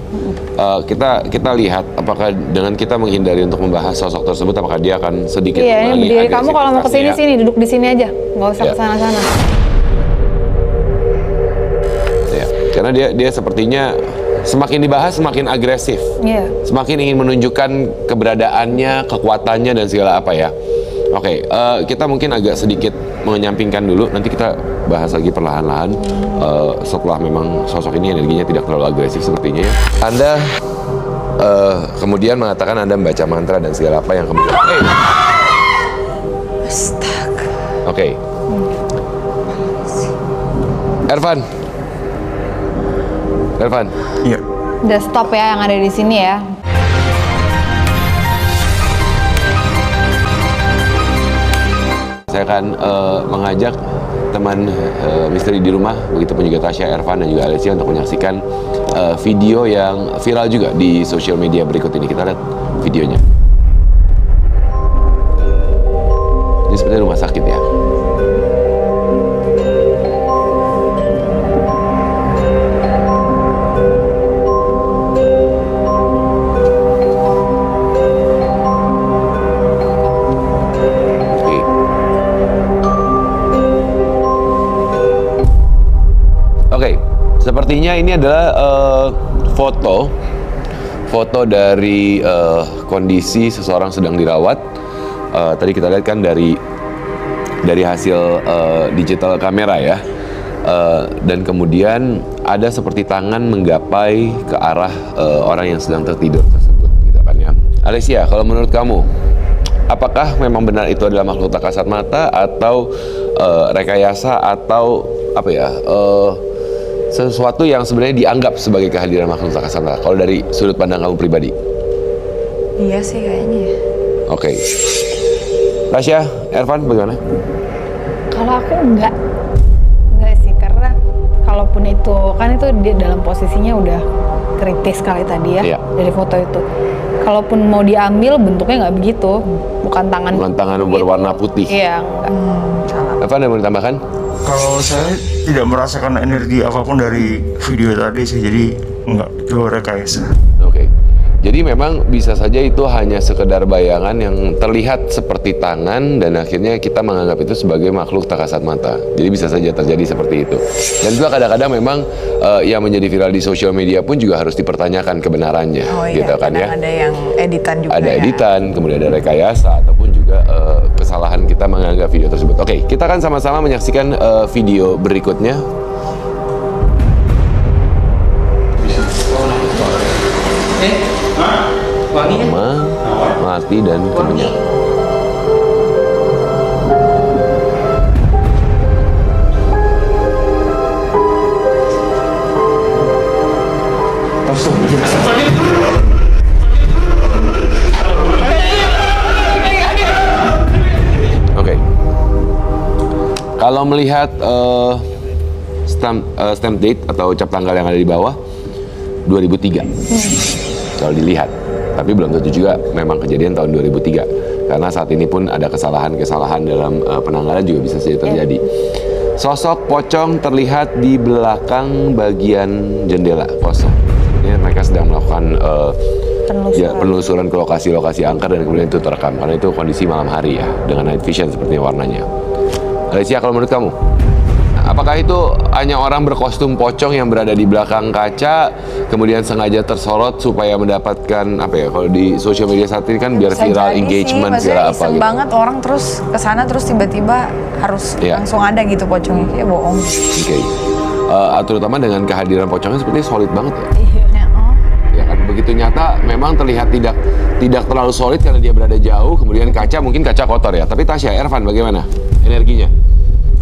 Kita lihat apakah dengan kita menghindari untuk membahas sosok tersebut, apakah dia akan sedikit Iya, ini berdiri. Kamu kalau mau kesini agresivitasnya. sini, duduk di sini aja, nggak usah Iya. kesana-sana. Ya, karena dia sepertinya semakin dibahas semakin agresif. Iya. Semakin ingin menunjukkan keberadaannya, kekuatannya dan segala apa ya. Oke, kita mungkin agak sedikit menyampingkan dulu. Nanti kita bahas lagi perlahan-lahan setelah memang sosok ini energinya tidak terlalu agresif sepertinya ya. Anda kemudian mengatakan Anda membaca mantra dan segala apa yang kemudian. Astaga. Oke. Ervan. Iya. Udah stop ya yang ada di sini ya. Saya akan mengajak teman misteri di rumah, begitu pun juga Tasya, Ervan, dan juga Alicia untuk menyaksikan video yang viral juga di sosial media berikut ini. Kita lihat videonya. Ini seperti rumah sakit ya. Sepertinya ini adalah foto dari kondisi seseorang sedang dirawat. Tadi kita lihat kan dari hasil digital kamera ya. Dan kemudian ada seperti tangan menggapai ke arah orang yang sedang tertidur tersebut, gitu kan ya. Alicia, kalau menurut kamu, apakah memang benar itu adalah makhluk tak kasat mata atau rekayasa atau apa ya? Sesuatu yang sebenarnya dianggap sebagai kehadiran makhluk tak kasat mata? Kalau dari sudut pandang kamu pribadi? Iya sih kayaknya. Oke. Tasya, Ervan, bagaimana? Kalau aku enggak sih, karena kalaupun itu kan itu dia dalam posisinya udah kritis kali tadi ya. Iya. Dari foto itu. Kalaupun mau diambil bentuknya nggak begitu, bukan tangan berwarna putih. Iya, enggak. Ervan, ada yang mau ditambahkan? Kalau saya tidak merasakan energi apapun dari video tadi sih, jadi enggak, itu rekayasa. Oke. Jadi memang bisa saja itu hanya sekedar bayangan yang terlihat seperti tangan dan akhirnya kita menganggap itu sebagai makhluk tak kasat mata. Jadi bisa saja terjadi seperti itu. Dan juga kadang-kadang memang yang menjadi viral di sosial media pun juga harus dipertanyakan kebenarannya, Oh iya, gitu kan ya. ada yang editan juga Ada ya. editan, kemudian ada rekayasa ataupun juga kesalahan kita menganggap video tersebut. Oke, kita akan sama-sama menyaksikan video berikutnya. Mama mati dan kemenyan. Oke. Kalau melihat stamp date atau cap tanggal yang ada di bawah 2003. Kalau dilihat, tapi belum tentu juga memang kejadian tahun 2003 karena saat ini pun ada kesalahan-kesalahan dalam penanggalan juga bisa saja terjadi. Sosok pocong terlihat di belakang bagian jendela kosong. Sepertinya mereka sedang melakukan penelusuran ke lokasi-lokasi angker dan kemudian itu terekam karena itu kondisi malam hari ya dengan night vision sepertinya warnanya. Alicia, kalau menurut kamu, apakah itu hanya orang berkostum pocong yang berada di belakang kaca kemudian sengaja tersorot supaya mendapatkan apa ya, kalau di sosial media saat ini kan biar Bisa viral jadi engagement sih, segala maksudnya apa iseng gitu. banget orang terus kesana terus tiba-tiba harus Iya. langsung ada gitu pocongnya, kayak bohong. Oke. Terutama dengan kehadiran pocongnya sepertinya solid banget ya. Iya. Ya kan, begitu nyata memang terlihat tidak terlalu solid karena dia berada jauh, kemudian kaca mungkin kaca kotor ya. Tapi Tasya, Ervan bagaimana energinya?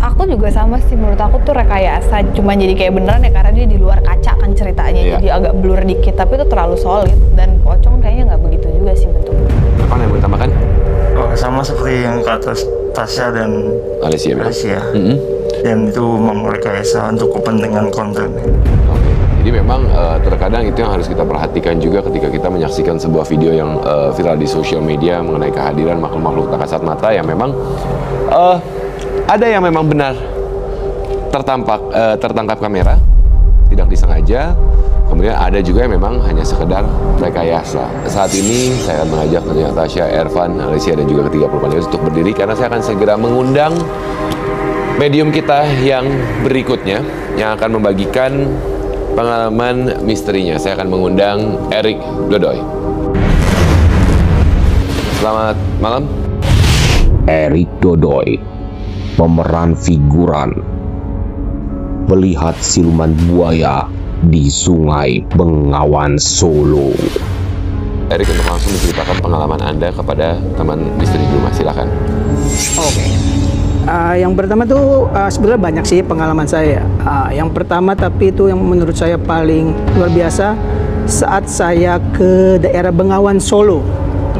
Aku juga sama sih, menurut aku tuh rekayasa, cuma jadi kayak beneran ya karena dia di luar kaca kan ceritanya, Iya. jadi agak blur dikit, tapi itu terlalu solid dan pocong kayaknya nggak begitu juga sih bentuknya. Apa yang mau ditambahkan? Oh, sama seperti yang kata Tasya dan Alicia bilang. Alicia. Mm-mm. Dan itu memang rekayasa untuk kepentingan konten. Oke. Jadi memang terkadang itu yang harus kita perhatikan juga ketika kita menyaksikan sebuah video yang viral di sosial media mengenai kehadiran makhluk-makhluk tak kasat mata yang memang ada yang memang benar tertangkap kamera, tidak disengaja. Kemudian ada juga yang memang hanya sekedar rekayasa. Saat ini saya akan mengajak tentunya Tasya, Ervan, Alicia dan juga ketiga panelis untuk berdiri karena saya akan segera mengundang medium kita yang berikutnya yang akan membagikan pengalaman misterinya. Saya akan mengundang Erik Dodoy. Selamat malam. Erik Dodoy, pemeran figuran melihat siluman buaya di Sungai Bengawan Solo. Erik, untuk langsung menceritakan pengalaman Anda kepada teman misteri di rumah, silakan. Oke. Yang pertama tuh sebenarnya banyak sih pengalaman saya. Yang pertama tapi itu yang menurut saya paling luar biasa saat saya ke daerah Bengawan Solo.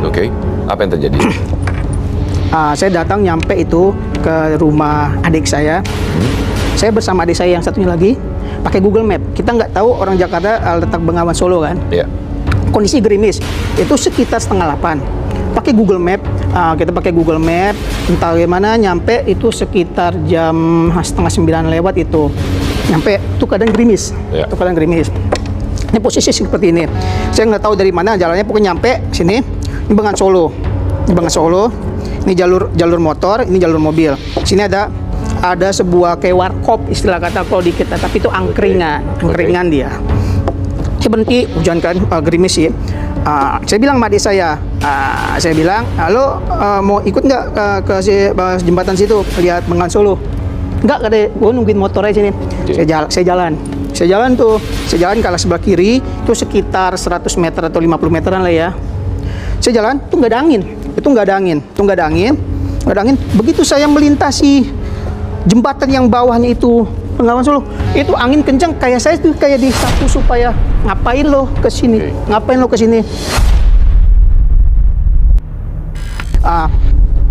Oke, apa yang terjadi? Saya datang nyampe itu ke rumah adik saya. Saya bersama adik saya yang satunya lagi pakai Google Map. Kita nggak tahu orang Jakarta letak Bengawan Solo kan. Ya. Kondisi gerimis itu sekitar 7:30. Pakai Google Map, kita pakai Google Map, entah bagaimana nyampe itu sekitar jam 8:30 lewat itu. Nyampe itu kadang gerimis, Ya. itu kadang gerimis. Ini posisi seperti ini. Saya nggak tahu dari mana jalannya, pokoknya nyampe sini. Ini Bengawan Solo, ini Bengawan Solo. Ini jalur motor, ini jalur mobil. Sini ada ada sebuah kayak warkop istilah kata kalau di kita, tapi itu angkringan dia. Saya berhenti, hujan kan, gerimis sih. Saya bilang sama adik saya bilang, halo, mau ikut nggak ke jembatan situ lihat Bengawan Solo? Nggak, katanya, gue nungguin motor aja sini. Saya jalan ke arah sebelah kiri, itu sekitar 100 meter atau 50 meteran lah ya. Saya jalan, tuh nggak ada angin. Begitu saya melintasi jembatan yang bawahnya itu Bengawan Solo, itu angin kencang, kayak saya tuh kayak disapu supaya ngapain lo ke sini.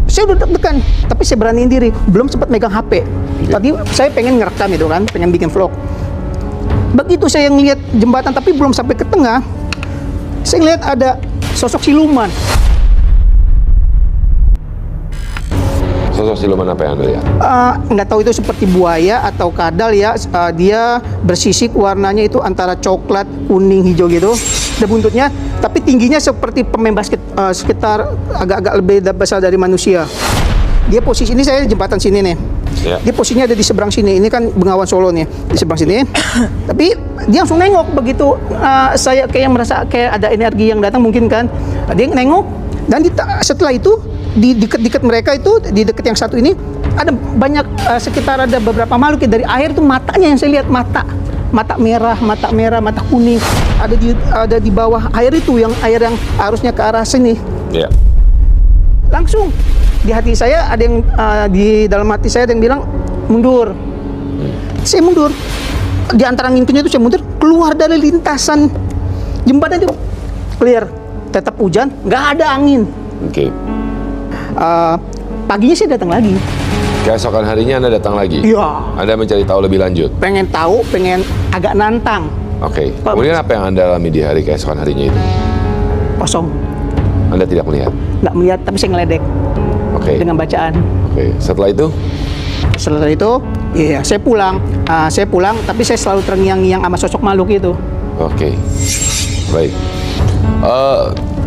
Saya udah deg-degan, tapi saya beraniin diri, belum sempat megang HP. Tadi saya pengen ngerekam itu kan, pengen bikin vlog. Begitu saya ngeliat jembatan tapi belum sampai ke tengah, saya ngeliat ada sosok siluman. Sosok siluman apa yang Anda lihat? Nggak tahu itu seperti buaya atau kadal ya. Dia bersisik, warnanya itu antara coklat, kuning, hijau gitu. Ada buntutnya, tapi tingginya seperti pemain basket, sekitar agak-agak lebih besar dari manusia. Dia posisi ini, saya di jembatan sini nih. Ya. Dia posisinya ada di seberang sini. Ini kan Bengawan Solo nih, di seberang sini. Tapi dia langsung nengok begitu. Saya kayak merasa kayak ada energi yang datang mungkin kan. Dia nengok, dan setelah itu di dekat mereka itu, di dekat yang satu ini ada banyak, sekitar ada beberapa makhluk dari air itu, matanya yang saya lihat, mata merah, mata kuning, ada di bawah air itu, yang air yang harusnya ke arah sini. Ya. Langsung di hati saya ada yang di dalam hati saya ada yang bilang mundur. Saya mundur, di antara angin kencang itu saya mundur, keluar dari lintasan jembatan itu, clear, tetap hujan, nggak ada angin. Oke. Paginya saya datang lagi. Keesokan harinya Anda datang lagi? Iya. Anda mencari tahu lebih lanjut? Pengen tahu, pengen agak nantang. Oke. Kemudian apa yang Anda alami di hari keesokan harinya itu? Kosong. Anda tidak melihat? Nggak melihat, tapi saya ngeledek dengan bacaan. Oke. Setelah itu, iya, saya pulang, tapi saya selalu terngiang-ngiang sama sosok makhluk itu. Oke. Baik.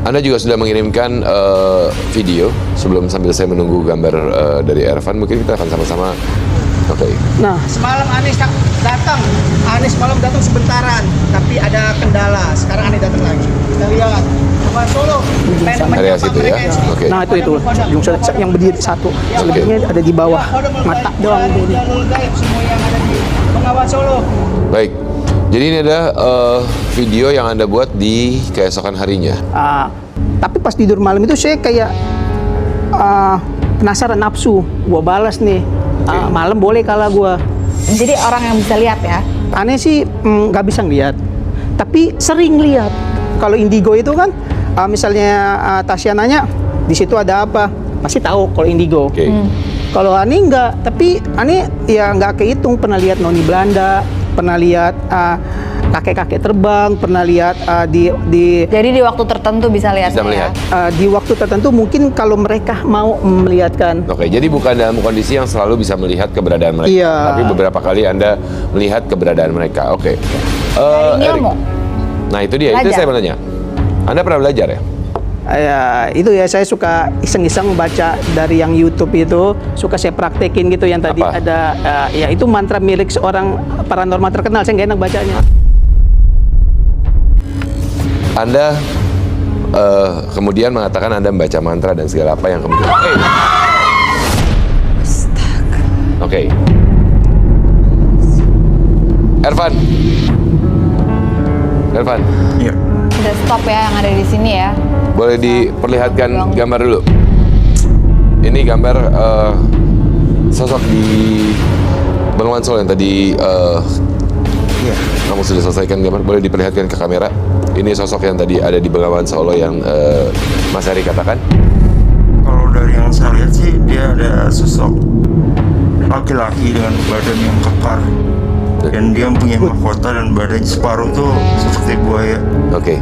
Anda juga sudah mengirimkan video sambil saya menunggu gambar dari Ervan. Mungkin kita akan sama-sama. Oke. Nah, semalam Anies malam datang sebentaran, tapi ada kendala. Sekarang Anies datang lagi. Kita lihat Bengawan Solo. Area situ ya. Oke. Nah, itu yang berdiri satu. Selebihnya ada di bawah. Mata doang ini. Semua yang ada di Bengawan Solo. Baik. Jadi ini ada video yang Anda buat di keesokan harinya. Tapi pas tidur malam itu saya kayak penasaran, nafsu. Gua balas nih. Malam boleh kalah gua. Jadi orang yang bisa lihat ya? Aneh sih nggak bisa ngeliat, tapi sering lihat. Kalau indigo itu kan, misalnya Tasya nanya, di situ ada apa? Pasti tahu kalau indigo. Oke. Kalau Ani nggak, tapi Ani ya nggak kehitung. Pernah lihat noni Belanda, pernah lihat kakek-kakek terbang, pernah lihat Jadi di waktu tertentu bisa lihat. Bisa melihat. Di waktu tertentu mungkin kalau mereka mau melihatkan. Oke, jadi bukan dalam kondisi yang selalu bisa melihat keberadaan mereka, Iya. tapi beberapa kali Anda melihat keberadaan mereka. Oke. Dari Erik. ilmu. Nah itu dia, itu Belajar. saya mau tanya. Anda pernah belajar ya? Itu ya, saya suka iseng-iseng baca dari yang YouTube itu, suka saya praktekin gitu. Yang tadi Apa? ada, ya itu mantra milik seorang paranormal terkenal, saya nggak enak bacanya. Anda kemudian mengatakan Anda membaca mantra dan segala apa yang kemudian. Oke. Ervan. Iya. Udah stop ya yang ada di sini ya. Boleh diperlihatkan gambar dulu. Ini gambar sosok di Bengawan Solo yang tadi kamu sudah selesaikan gambar. Boleh diperlihatkan ke kamera. Ini sosok yang tadi ada di Bengawan Solo yang Mas Heri katakan. Kalau dari yang saya lihat sih, dia ada sosok laki-laki dengan badan yang kekar, dan dia punya mahkota dan badan separuh tuh seperti buaya. Oke.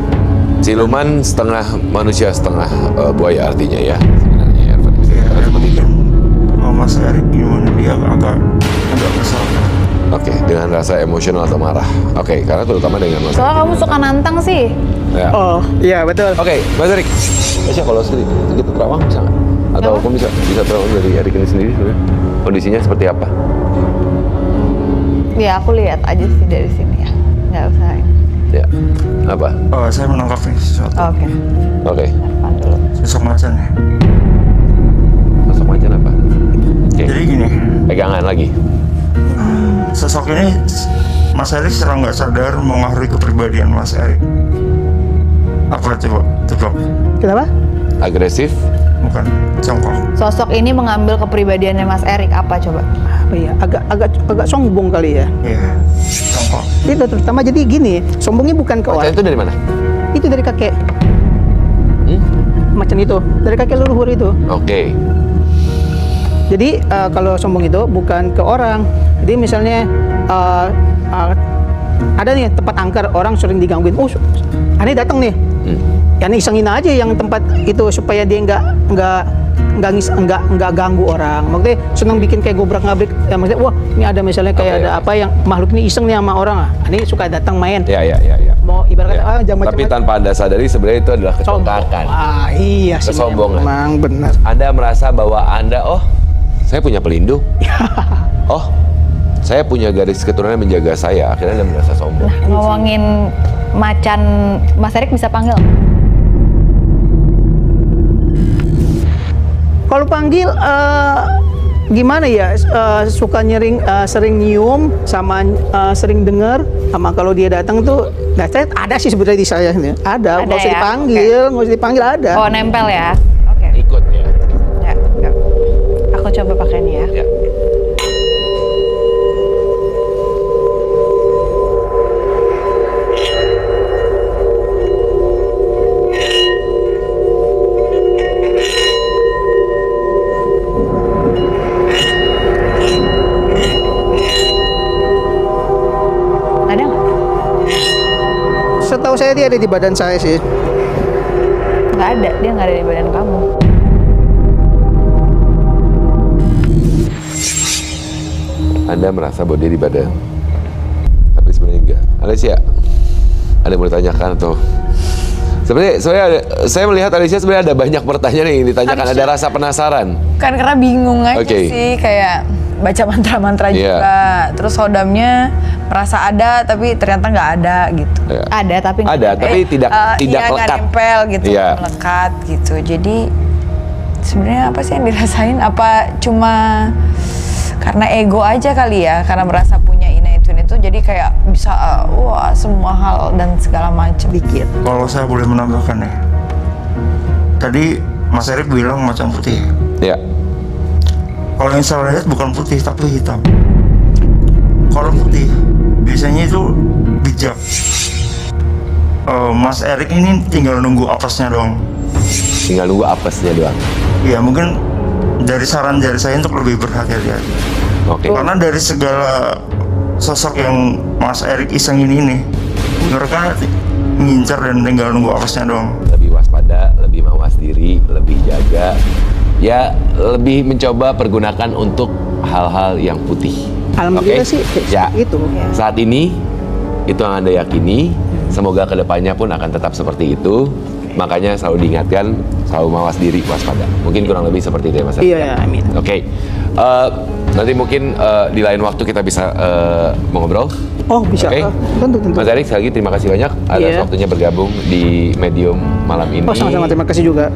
Siluman setengah manusia setengah buaya artinya ya. Sebenarnya ya, Ervan bisa dikatakan seperti itu. Kalau Mas Erik gimana, dia agak kesal. Oke, dengan rasa emosional atau marah. Oke, karena terutama dengan Mas. Soalnya kamu suka nantang sih. Ya. Oh, iya betul. Oke, Mas Erik. Masya kalau sedikit terawang bisa nggak? Atau kamu bisa terawang dari Erik ini sendiri sebenarnya? Kondisinya seperti apa? Ya aku lihat aja sih dari sini ya, nggak usah. Ya. Apa? Oh, saya menangkap nih sesuatu. Oke. Oke. Depan dulu. Sosok macan ya. Sosok macan apa? Oke. Jadi gini, Pegangan lagi. sosok ini Mas Erik secara nggak sadar mengaruhi kepribadian Mas Erik. Apa coba? Coba. Kenapa? Agresif. Bukan. Contoh. Sosok ini mengambil kepribadiannya Mas Erik apa coba? Apa ya? Agak sombong kali ya. Iya. Contoh. Itu terutama jadi gini, sombongnya bukan ke Macan orang. itu dari mana? Itu dari kakek. Hmm? Macan itu dari kakek leluhur itu. Oke. Jadi kalau sombong itu bukan ke orang. Jadi misalnya ada nih tempat angker, orang sering digangguin. Oh, aneh datang nih. Ya nih isengin aja yang tempat itu supaya dia nggak ganggu orang. Maksudnya senang bikin kayak gobrak-ngabrik. Ya, maksudnya wah ini ada misalnya kayak Oke, ada oke. apa yang makhluk ini iseng nih sama orang. Ini suka datang main. Ya. Mau ibarat kata Ya. jangan Tapi macam-macam. tanpa Anda sadari sebenarnya itu adalah kecongkakan. Iya sih. Kesombongan. Memang benar. Anda merasa bahwa Anda, saya punya pelindung. Oh, saya punya garis keturunan menjaga saya. Akhirnya Anda merasa sombong. Ngomongin macan, Mas Erik bisa panggil? Kalau panggil gimana ya? Suka nyering, sering nyium sama sering dengar. Sama kalau dia datang tuh, saya ada sih sebenarnya di saya nih. Ada, nggak usah ya? dipanggil, nggak usah dipanggil ada. Oh, nempel ya? Oke. Ikut ya. Ya. Aku coba pakai ini ya. Ya. Ada nggak? Setahu saya dia ada di badan saya sih. Nggak ada, dia nggak ada di badan kamu. Anda merasa bahwa dia di badan, tapi sebenarnya enggak. Alicia, ada yang mau ditanyakan atau? Sebenarnya saya melihat Alicia sebenarnya ada banyak pertanyaan yang ditanyakan. Ada rasa penasaran. Kan karena bingung aja Oke. sih, kayak baca mantra-mantra Iya. juga. Terus Sodamnya merasa ada tapi ternyata nggak ada gitu. Ya. Ada tapi nggak Ada, tapi tidak Iya, nggak lekat. nempel gitu, Iya. nggak melekat gitu. Jadi sebenarnya apa sih yang dirasain? Apa cuma karena ego aja kali ya? Karena merasa punya innate itu, jadi kayak bisa wah semua hal dan segala macam. Dikit. Kalau saya boleh menambahkan ya. Tadi Mas Erik bilang macam putih. Ya. Kalau yang saya lihat bukan putih tapi hitam. Kalau putih biasanya itu bijak. Mas Erik ini tinggal nunggu apesnya doang. Tinggal nunggu apesnya doang. Ya mungkin dari saran dari saya untuk lebih berhati-hati. Oke. Karena dari segala sosok yang Mas Erik isengin ini, mereka ngincar dan tinggal nunggu apesnya doang. Lebih waspada, lebih mawas diri, lebih jaga. Ya, lebih mencoba pergunakan untuk hal-hal yang putih. Alhamdulillah Oke? sih Ya. itu. Saat ini itu yang Anda yakini. Semoga kedepannya pun akan tetap seperti itu. Makanya selalu diingatkan, selalu mawas diri, waspada. Mungkin kurang lebih seperti itu ya Mas. Iya, ya, amin. Oke. Nanti mungkin di lain waktu kita bisa mengobrol. Oh bisa. Oke. Tentu. Mas Erik, sekali lagi terima kasih banyak atas Iya. waktunya bergabung di Medium malam ini. Oh sama-sama, terima kasih juga.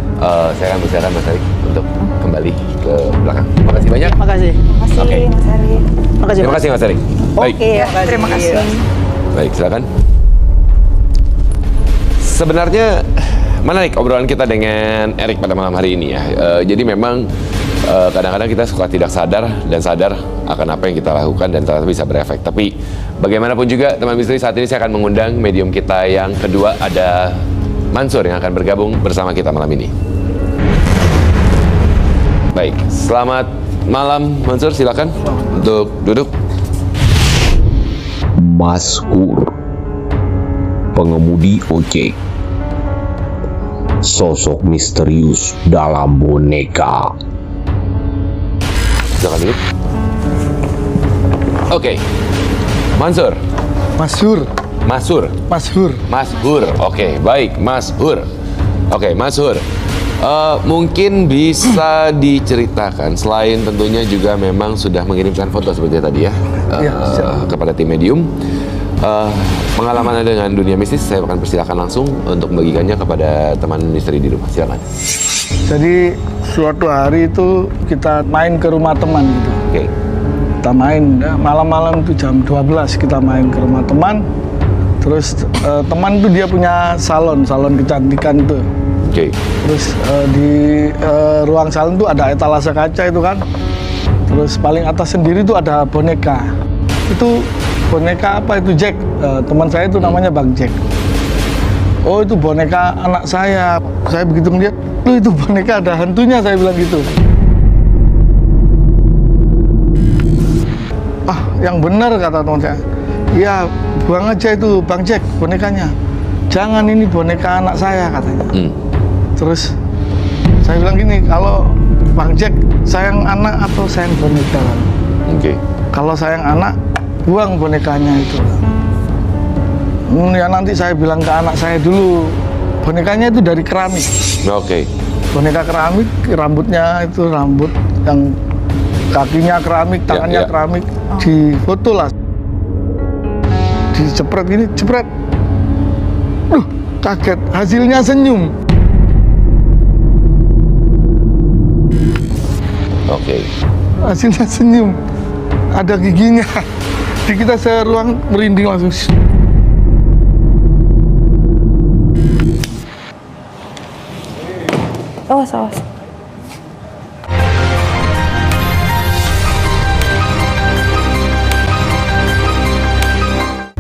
Saya akan persilakan Mas Erik untuk kembali ke belakang. Terima kasih banyak. Makasih. Makasih, Oke. Mas Erik. Makasih. Terima kasih Mas Erik. Baik. Oke, Terima kasih. Baik, silakan. Sebenarnya menarik obrolan kita dengan Erik pada malam hari ini ya. Jadi memang kadang-kadang kita suka tidak sadar dan sadar akan apa yang kita lakukan dan ternyata bisa berefek. Tapi bagaimanapun juga teman misteri, saat ini saya akan mengundang medium kita yang kedua, ada Mansur yang akan bergabung bersama kita malam ini. Baik, selamat malam Mansur, silakan untuk duduk. Mazhur, pengemudi ojek, sosok misterius dalam boneka. Silakan duduk. Oke, Mansur, Mazhur, Masur, Mazhur. Mazhur. Oke, baik, Mazhur. Oke, Mazhur. Mungkin bisa diceritakan selain tentunya juga memang sudah mengirimkan foto seperti tadi ya, kepada tim medium. Pengalaman Anda dengan dunia mistis, saya akan persilakan langsung untuk membagikannya kepada teman misteri di rumah. Silakan. Jadi suatu hari itu kita main ke rumah teman gitu. Oke. Kita main ya, malam-malam itu jam 12 kita main ke rumah teman. Terus teman itu dia punya salon kecantikan tuh. Oke. Terus di ruang salon tuh ada etalase kaca itu kan. Terus paling atas sendiri tuh ada boneka. Itu boneka apa itu Jack? Teman saya itu namanya Bang Jack. Oh itu boneka anak saya. Saya begitu melihat, loh itu boneka ada hantunya, saya bilang gitu. Ah yang benar kata teman saya. Ya buang aja itu Bang Jack bonekanya. Jangan, ini boneka anak saya katanya. Terus saya bilang gini, kalau Bang Jack sayang anak atau sayang boneka? Oke. Kalau sayang anak, buang bonekanya itu. Ya nanti saya bilang ke anak saya dulu, bonekanya itu dari keramik. Oke. Boneka keramik, rambutnya itu rambut yang kakinya keramik, tangannya keramik, difoto lah. Dicepret gini, cepret. Kaget, hasilnya senyum. Oke. Hasilnya senyum. Ada giginya. Di kita seruang merinding langsung. Awas, awas.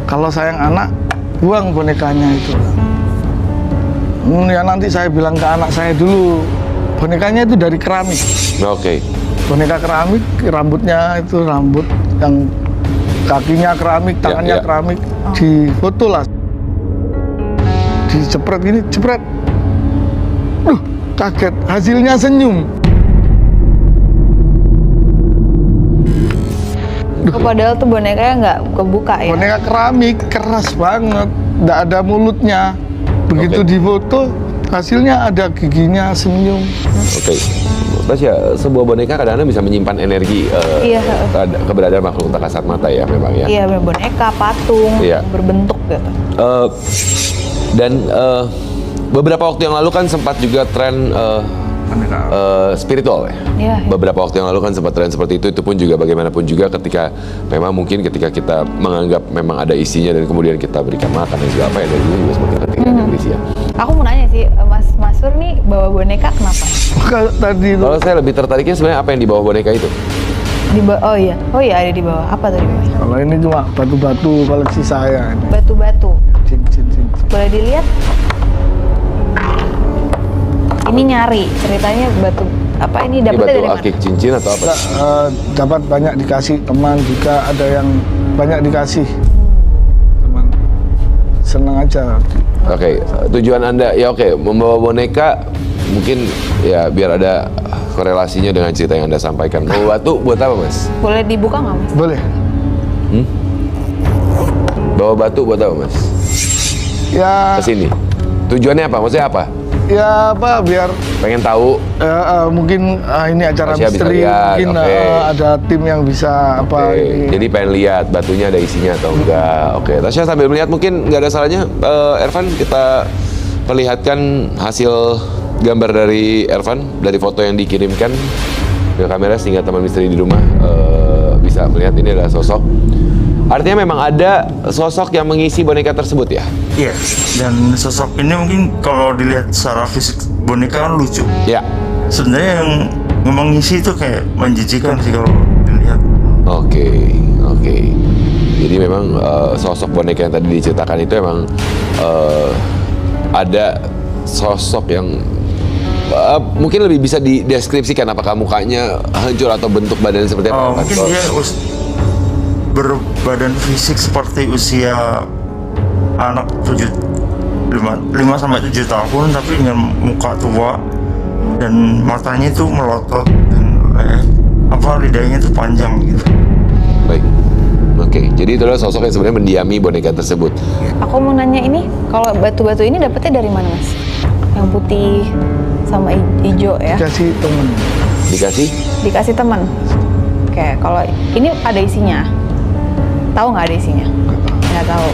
Kalau sayang anak, buang bonekanya itu. Ya nanti saya bilang ke anak saya dulu, bonekanya itu dari keramik. Oke. Boneka keramik, rambutnya itu rambut yang kakinya keramik, tangannya keramik, difoto lah. Dicepret gini, cepret. Kaget, hasilnya senyum. Padahal tuh bonekanya nggak kebuka ya? Boneka keramik, keras banget, nggak ada mulutnya. Begitu difoto, hasilnya ada giginya, senyum. Oke. Tasya, sebuah boneka kadang-kadang bisa menyimpan energi keberadaan makhluk tak kasat mata ya memang ya. Iya, boneka, patung, berbentuk gitu. Dan beberapa waktu yang lalu kan sempat juga tren spiritual ya. Iya. Beberapa waktu yang lalu kan sempat tren seperti itu pun juga bagaimanapun juga ketika memang mungkin ketika kita menganggap memang ada isinya dan kemudian kita berikan makan dan juga apa ya dari dulu juga seperti ketika ada isi ya. Aku mau nanya sih, Mas Masur nih bawa boneka kenapa? Tadi itu. Kalau saya lebih tertariknya sebenarnya apa yang di bawah boneka itu? Oh iya ada di bawah. Apa tuh di bawah? Kalau ini cuma batu-batu koleksi saya. Batu-batu. Cincin. Boleh dilihat? Ini nyari, ceritanya batu apa ini dapetnya dari batu mana? akik cincin atau apa? Dapat banyak dikasih teman, juga ada yang banyak dikasih teman. Senang aja. Oke, tujuan Anda ya membawa boneka mungkin ya biar ada korelasinya dengan cerita yang Anda sampaikan. Bawa batu buat apa, Mas? Boleh dibuka nggak, Mas? Boleh. Bawa batu buat apa, Mas? Ya. Kesini. Tujuannya apa? Maksudnya apa? Ya apa? Biar pengen tahu. Mungkin ini acara Tasya bisa misteri, lihat, mungkin ada tim yang bisa apa? Ini. Jadi pengen lihat batunya ada isinya atau enggak. Oke, Tasya sambil melihat mungkin nggak ada salahnya. Ervan, kita perlihatkan hasil gambar dari Ervan dari foto yang dikirimkan ke kamera sehingga teman misteri di rumah bisa melihat ini adalah sosok. Artinya memang ada sosok yang mengisi boneka tersebut ya? Iya, dan sosok ini mungkin kalau dilihat secara fisik boneka kan lucu. Ya. Sebenarnya yang mengisi itu kayak menjijikan sih kalau dilihat. Oke. Jadi memang sosok boneka yang tadi diceritakan itu memang ada sosok yang mungkin lebih bisa dideskripsikan apakah mukanya hancur atau bentuk badannya seperti apa? Mungkin dia berbadan fisik seperti usia anak 5-7 tahun tapi dengan muka tua dan matanya itu melotot dan lidahnya itu panjang gitu. Baik. Oke, jadi itu adalah sosok yang sebenarnya mendiami boneka tersebut. Aku mau nanya ini, kalau batu-batu ini dapetnya dari mana, Mas? Yang putih sama hijau ya. Kasih temen. Dikasih teman. Oke, kalau ini ada isinya. Tahu nggak ada isinya? Nggak tahu.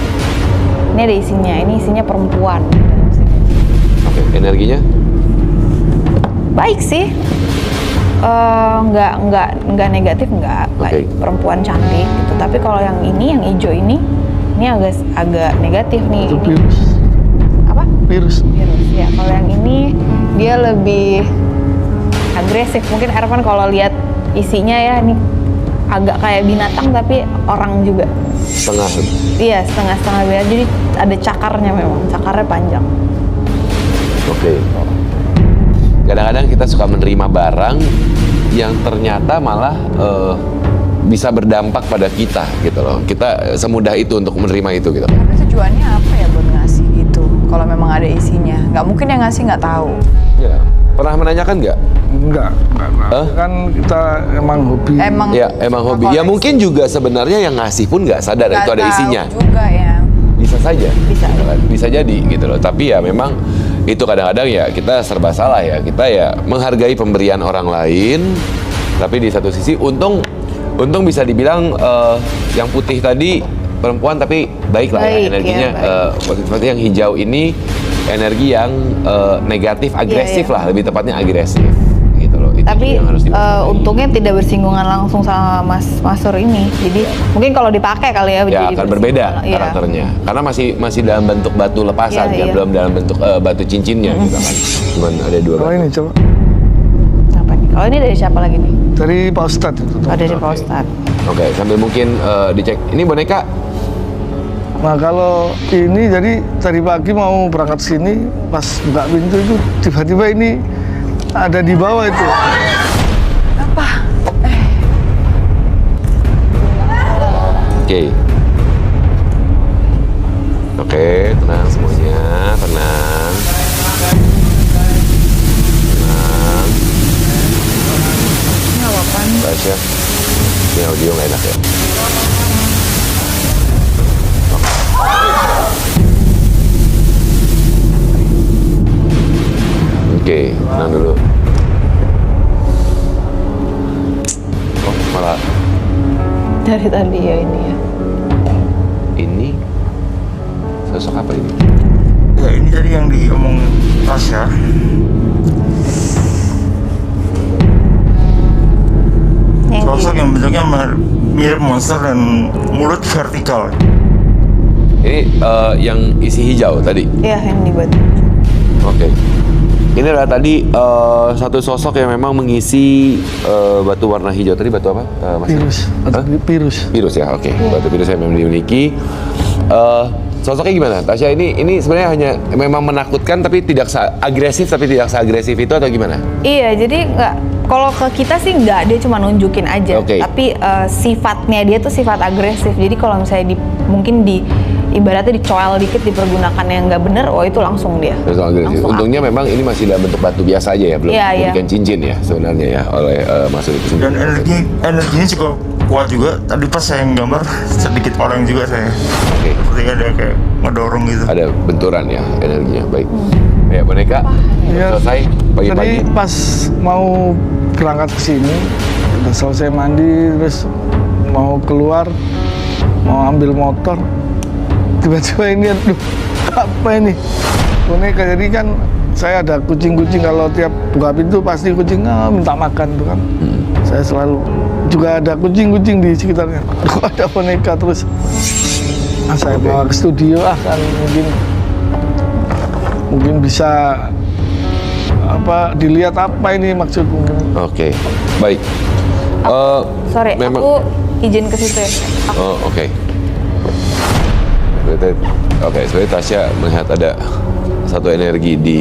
Ini ada isinya. Ini isinya perempuan. Oke, energinya? Baik sih. Nggak negatif, nggak. Oke. Perempuan cantik gitu. Tapi kalau yang ini, yang hijau ini agak negatif nih. Itu Ini virus. apa? Virus. Virus ya. Kalau yang ini dia lebih agresif. Mungkin Ervan kalau lihat isinya ya, ini agak kayak binatang tapi orang juga. Setengah. Iya, setengah-setengah binatang. Jadi ada cakarnya memang. Cakarnya panjang. Oke. Kadang-kadang kita suka menerima barang yang ternyata malah bisa berdampak pada kita gitu loh. Kita semudah itu untuk menerima itu gitu. Tapi tujuannya apa ya buat ngasih gitu? Kalau memang ada isinya, nggak mungkin yang ngasih nggak tahu. Ya. Pernah menanyakan nggak? Enggak. Kan kita emang hobi. Emang hobi. Ya mungkin juga sebenarnya yang ngasih pun nggak sadar itu ada isinya. Juga ya. Bisa saja. Bisa. Bisa jadi gitu loh. Tapi ya memang itu kadang-kadang ya kita serba salah ya. Kita ya menghargai pemberian orang lain. Tapi di satu sisi untung bisa dibilang yang putih tadi perempuan tapi baik lah ya Baik, energinya. ya, Seperti yang hijau ini energi yang negatif, agresif Iya. lah, lebih tepatnya agresif gitu loh. Itu Tapi juga yang harus diwaspadai. untungnya tidak bersinggungan langsung sama Mas Sur ini. Jadi mungkin kalau dipakai kali ya. Ya jadi akan berbeda Iya. karakternya, karena masih dalam bentuk batu lepasan Iya, kan, iya. belum dalam bentuk batu cincinnya gitu kan. Cuman ada dua Kalau batu. ini coba. Apa nih? Kalau ini dari siapa lagi nih? Dari Pak Ustadz itu. Oh, dari Pak Ustadz. Oke, sambil mungkin dicek. Ini boneka Nah kalau ini jadi tadi pagi mau berangkat sini, pas buka pintu itu tiba-tiba ini ada di bawah itu. Oke. Oke, tenang semuanya, tenang. Tenang. Ini apa-apaan? Tasya, ini audio nggak enak ya? Oke, tenang dulu. Oh, malah Dari tadi ya ini ya. ini sosok apa ini? Ya ini tadi yang diomong Tasya. Sosok yang bentuknya mirip monster dan mulut vertikal. Ini yang isi hijau tadi. Iya, yang di batu. Oke. Ini adalah tadi satu sosok yang memang mengisi batu warna hijau. Tadi batu apa? Mas? Virus. Atau Hah? virus. Virus ya, oke. Batu virus yang memang dimiliki. Sosoknya gimana? Tasya ini sebenarnya hanya memang menakutkan tapi tidak agresif tapi tidak seagresif itu atau gimana? Iya, jadi nggak. Kalau ke kita sih nggak, dia cuma nunjukin aja. Oke. Tapi sifatnya dia tuh sifat agresif. Jadi kalau misalnya mungkin ibaratnya dicoel dikit dipergunakan yang nggak bener, oh itu langsung dia. Langsung agresif. Langsung Untungnya memang ini masih dalam bentuk batu biasa aja ya, belum Iya, iya. dijadikan cincin ya sebenarnya ya oleh Mas Uri itu Dan sendiri. energinya cukup kuat juga. Tadi pas saya gambar sedikit oleng juga saya. Oke. Seperti ada kayak ngedorong gitu. Ada benturan ya energinya, baik. Ya boneka Iya. selesai Tadi pagi-pagi. pas mau berangkat ke sini, udah selesai mandi, terus mau keluar, mau ambil motor, tiba-tiba ini, aduh, apa ini? Boneka, jadi kan saya ada kucing-kucing, kalau tiap buka pintu pasti kucing minta makan tuh kan. Saya selalu juga ada kucing-kucing di sekitarnya. Aduh, ada boneka terus. Saya bawa ke studio kan mungkin bisa dilihat apa ini maksud mungkin. Oke, baik. Sorry, memang. aku izin ke situ ya. Oh, oke. Oke, sebenarnya Tasya melihat ada satu energi di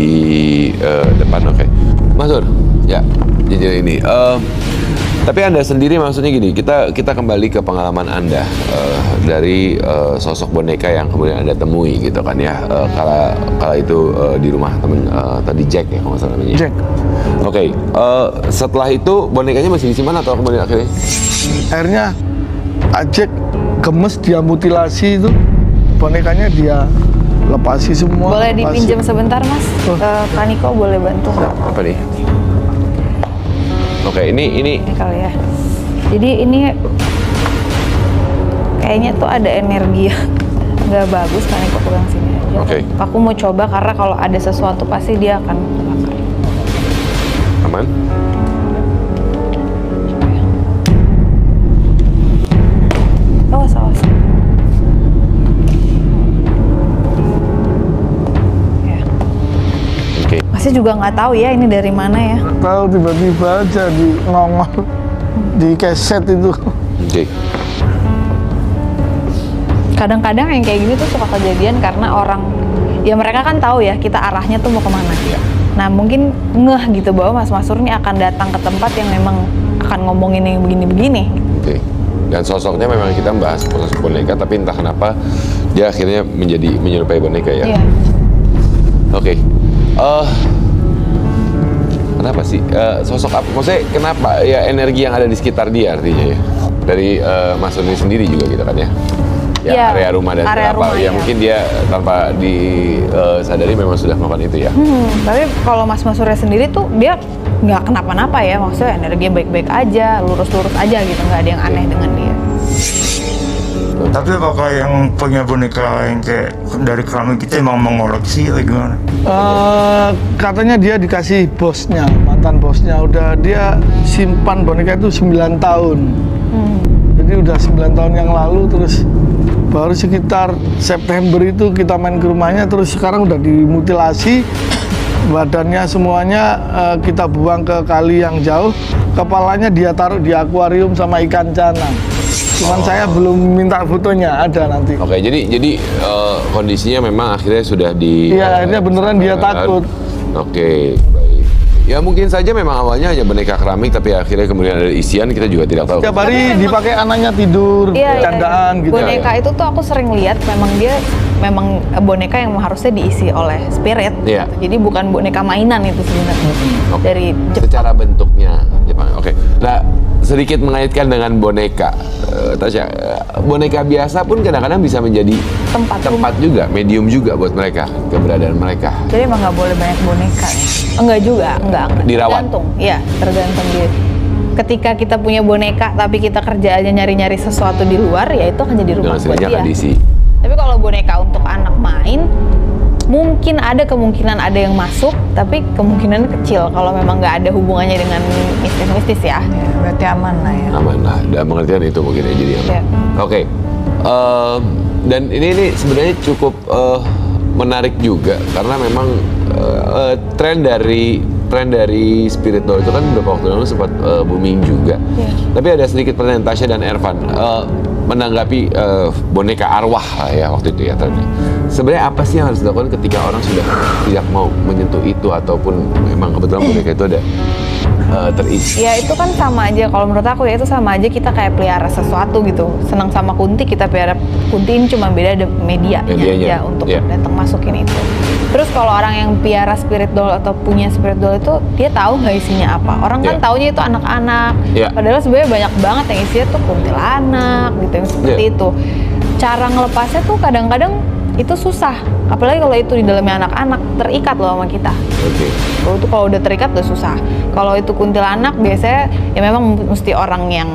depan. Oke, Mas Sur, ya, jujur ini. Tapi Anda sendiri maksudnya gini, kita kembali ke pengalaman Anda dari sosok boneka yang kemudian Anda temui gitu kan ya. Kala itu di rumah temen tadi Jack ya kalau nggak salah namanya. Jack. Oke, setelah itu bonekanya masih disimpan atau kemudian akhirnya? Akhirnya Pak Jack gemes, dia mutilasi itu bonekanya dia lepasi semua. Boleh lepasi. dipinjam sebentar Mas? Oh. Kak Niko boleh bantu nggak? Apa nih? Oke, ini Ini kali ya. Jadi ini kayaknya tuh ada energi yang nggak bagus. Kak Niko pegang sini aja. Oke. Aku mau coba karena kalau ada sesuatu pasti dia akan terbakar. aman. Awas, awas. Ya. Oke. Masih juga nggak tahu ya ini dari mana ya. Tahu tiba-tiba aja di nongol di keset itu. Oke. Kadang-kadang yang kayak gini tuh suka kejadian karena orang, ya mereka kan tahu ya kita arahnya tuh mau kemana. Nah mungkin ngeh gitu bahwa Mas Masur ini akan datang ke tempat yang memang akan ngomongin yang begini-begini. Oke. Dan sosoknya memang kita bahas sosok boneka, tapi entah kenapa dia akhirnya menyerupai boneka ya. Iya. Oke. Kenapa sih sosok apa? Maksudnya kenapa ya energi yang ada di sekitar dia artinya ya? Dari Mas Surni sendiri juga gitu kan ya? Ya, Iya, area rumah dan area apa? rumah, Ya iya. mungkin dia tanpa disadari memang sudah melakukan itu ya. Tapi kalau Mas Masurnya sendiri tuh dia nggak kenapa-napa ya, maksudnya energinya baik-baik aja, lurus-lurus aja gitu, nggak ada yang aneh dengan dia. Tapi apakah yang punya boneka yang kayak dari keramik kita emang mengoleksi atau gimana? Katanya dia dikasih bosnya, mantan bosnya, udah dia simpan boneka itu 9 tahun. Jadi udah 9 tahun yang lalu, terus baru sekitar September itu kita main ke rumahnya, terus sekarang udah dimutilasi, badannya semuanya kita buang ke kali yang jauh, kepalanya dia taruh di akuarium sama ikan cana. Cuman saya belum minta fotonya, ada nanti. Oke, jadi kondisinya memang akhirnya sudah di. Iya, akhirnya beneran dia takut. Oke, baik. Ya mungkin saja memang awalnya hanya boneka keramik, tapi akhirnya kemudian ada isian, kita juga tidak tahu. Tiap hari dipakai anaknya tidur, candaan gitu. Boneka itu tuh aku sering lihat memang boneka yang harusnya diisi oleh spirit. Iya. Gitu. Jadi bukan boneka mainan itu sebenarnya. Oke. Dari Secara bentuknya Jepang. Oke. Nah, sedikit mengaitkan dengan boneka, Tasya, boneka biasa pun kadang-kadang bisa menjadi tempat juga, medium juga buat mereka, keberadaan mereka. Jadi emang nggak boleh banyak boneka ya? Enggak juga, enggak. Dirawat? Tergantung, iya tergantung dia. Ketika kita punya boneka tapi kita kerjaannya nyari-nyari sesuatu di luar, ya itu akan jadi rumah Dengan buat sendirinya dia. akan diisi. Tapi kalau boneka untuk anak main, mungkin ada kemungkinan ada yang masuk, tapi kemungkinan kecil kalau memang nggak ada hubungannya dengan mistis-mistis ya. Ya, berarti aman lah ya. Aman lah, dan pengertian itu mungkin ya jadi aman. Iya. Oke. Dan ini sebenarnya cukup menarik juga karena memang tren dari spirit doll itu kan beberapa waktu lalu sempat booming juga. Iya. Tapi ada sedikit pertanyaan Tasya dan Ervan menanggapi boneka arwah lah ya waktu itu ya tadi. Sebenarnya apa sih yang harus dilakukan ketika orang sudah tidak mau menyentuh itu ataupun memang kebetulan boneka itu ada terisi? Ya itu kan sama aja, kalau menurut aku ya itu sama aja kita kayak pelihara sesuatu gitu. Senang sama kunti, kita pelihara kunti, ini cuma beda ada medianya Medianya, ya untuk iya. datang masukin itu. Terus kalau orang yang pelihara spirit doll atau punya spirit doll itu dia tahu nggak isinya apa. Orang kan Iya. taunya itu anak-anak. Iya. Padahal sebenarnya banyak banget yang isinya tuh kuntilanak gitu yang seperti Iya. itu. Cara ngelepasnya tuh kadang-kadang itu susah. Apalagi kalau itu di dalamnya anak-anak, terikat loh sama kita. Oke. Kalau itu kalau udah terikat udah susah. Kalau itu kuntilanak biasanya ya memang mesti orang yang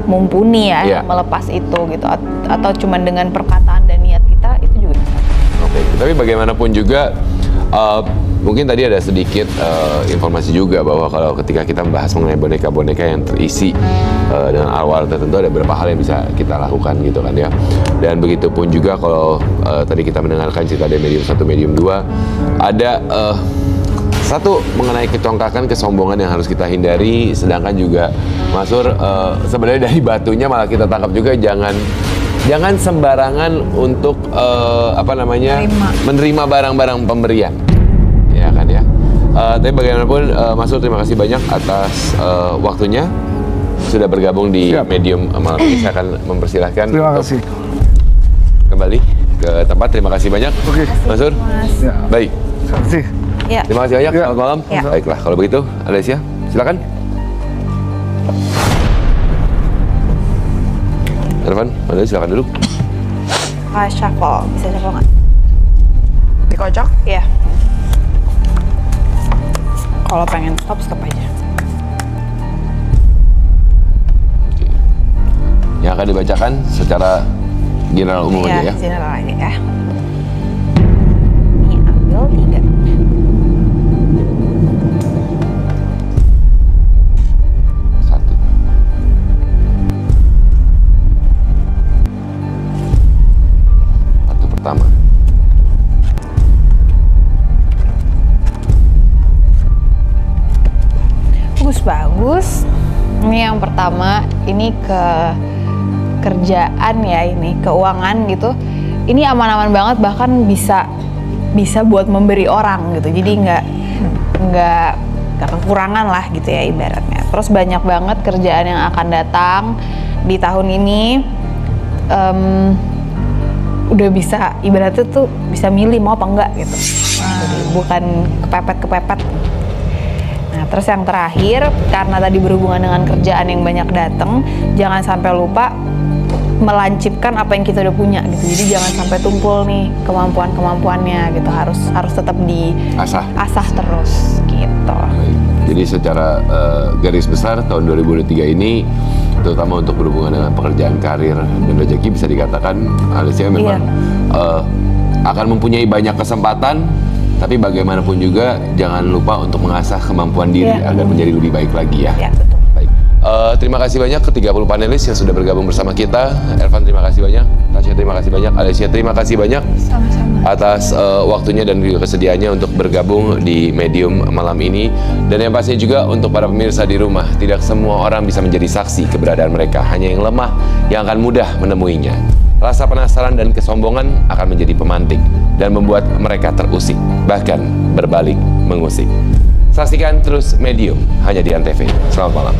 mumpuni ya Iya. melepas itu gitu. Atau cuman dengan perkataan dan niat kita itu juga bisa. Oke, tapi bagaimanapun juga mungkin tadi ada sedikit informasi juga bahwa kalau ketika kita membahas mengenai boneka-boneka yang terisi dengan awal tertentu ada beberapa hal yang bisa kita lakukan gitu kan ya. Dan begitu pun juga kalau tadi kita mendengarkan cerita dari medium 1, medium 2, ada satu mengenai ketongkakan, kesombongan yang harus kita hindari, sedangkan juga Masur sebenarnya dari batunya malah kita tangkap juga jangan sembarangan untuk menerima barang-barang pemberian, ya kan ya. Tapi bagaimanapun, Masur terima kasih banyak atas waktunya sudah bergabung di Siap. medium malam ini. Saya akan mempersilahkan Terima untuk kasih. kembali ke tempat. Terima kasih banyak, Oke. Masur. Ya. Baik, Terima kasih. Ya. terima kasih banyak. Ya. Selamat malam. Ya. Baiklah, kalau begitu, Alessia, silakan. Ervan, Anda silakan dulu. Shuffle, bisa shuffle nggak? Dikocok? Iya. Kalau pengen stop aja. Yang akan dibacakan secara general umum aja ya. General aja ya. Ini ambil 3. Satu. Satu pertama. Bagus. Ini yang pertama, ini ke kerjaan ya, ini keuangan gitu. Ini aman-aman banget, bahkan bisa buat memberi orang gitu. Jadi nggak kekurangan lah gitu ya ibaratnya. Terus banyak banget kerjaan yang akan datang di tahun ini. Udah bisa ibaratnya tuh bisa milih mau apa enggak gitu. Jadi bukan kepepet. Nah, terus yang terakhir, karena tadi berhubungan dengan kerjaan yang banyak datang, jangan sampai lupa melancipkan apa yang kita udah punya gitu. Jadi jangan sampai tumpul nih kemampuannya gitu. Harus tetap diasah terus gitu. Jadi secara garis besar tahun 2023 ini, terutama untuk berhubungan dengan pekerjaan, karir, dan rezeki, bisa dikatakan Alicia memang akan mempunyai banyak kesempatan. Tapi bagaimanapun juga jangan lupa untuk mengasah kemampuan diri agar menjadi lebih baik lagi ya. Ya, betul. Baik. Terima kasih banyak ke 30 panelis yang sudah bergabung bersama kita. Ervan, terima kasih banyak. Tasya, terima kasih banyak. Alicia, terima kasih banyak. Sama-sama. Atas waktunya dan juga kesediaannya untuk bergabung di Medium malam ini. Dan yang pastinya juga untuk para pemirsa di rumah, tidak semua orang bisa menjadi saksi keberadaan mereka. Hanya yang lemah yang akan mudah menemuinya. Rasa penasaran dan kesombongan akan menjadi pemantik dan membuat mereka terusik, bahkan berbalik mengusik. Saksikan terus Medium hanya di Antv. Selamat malam.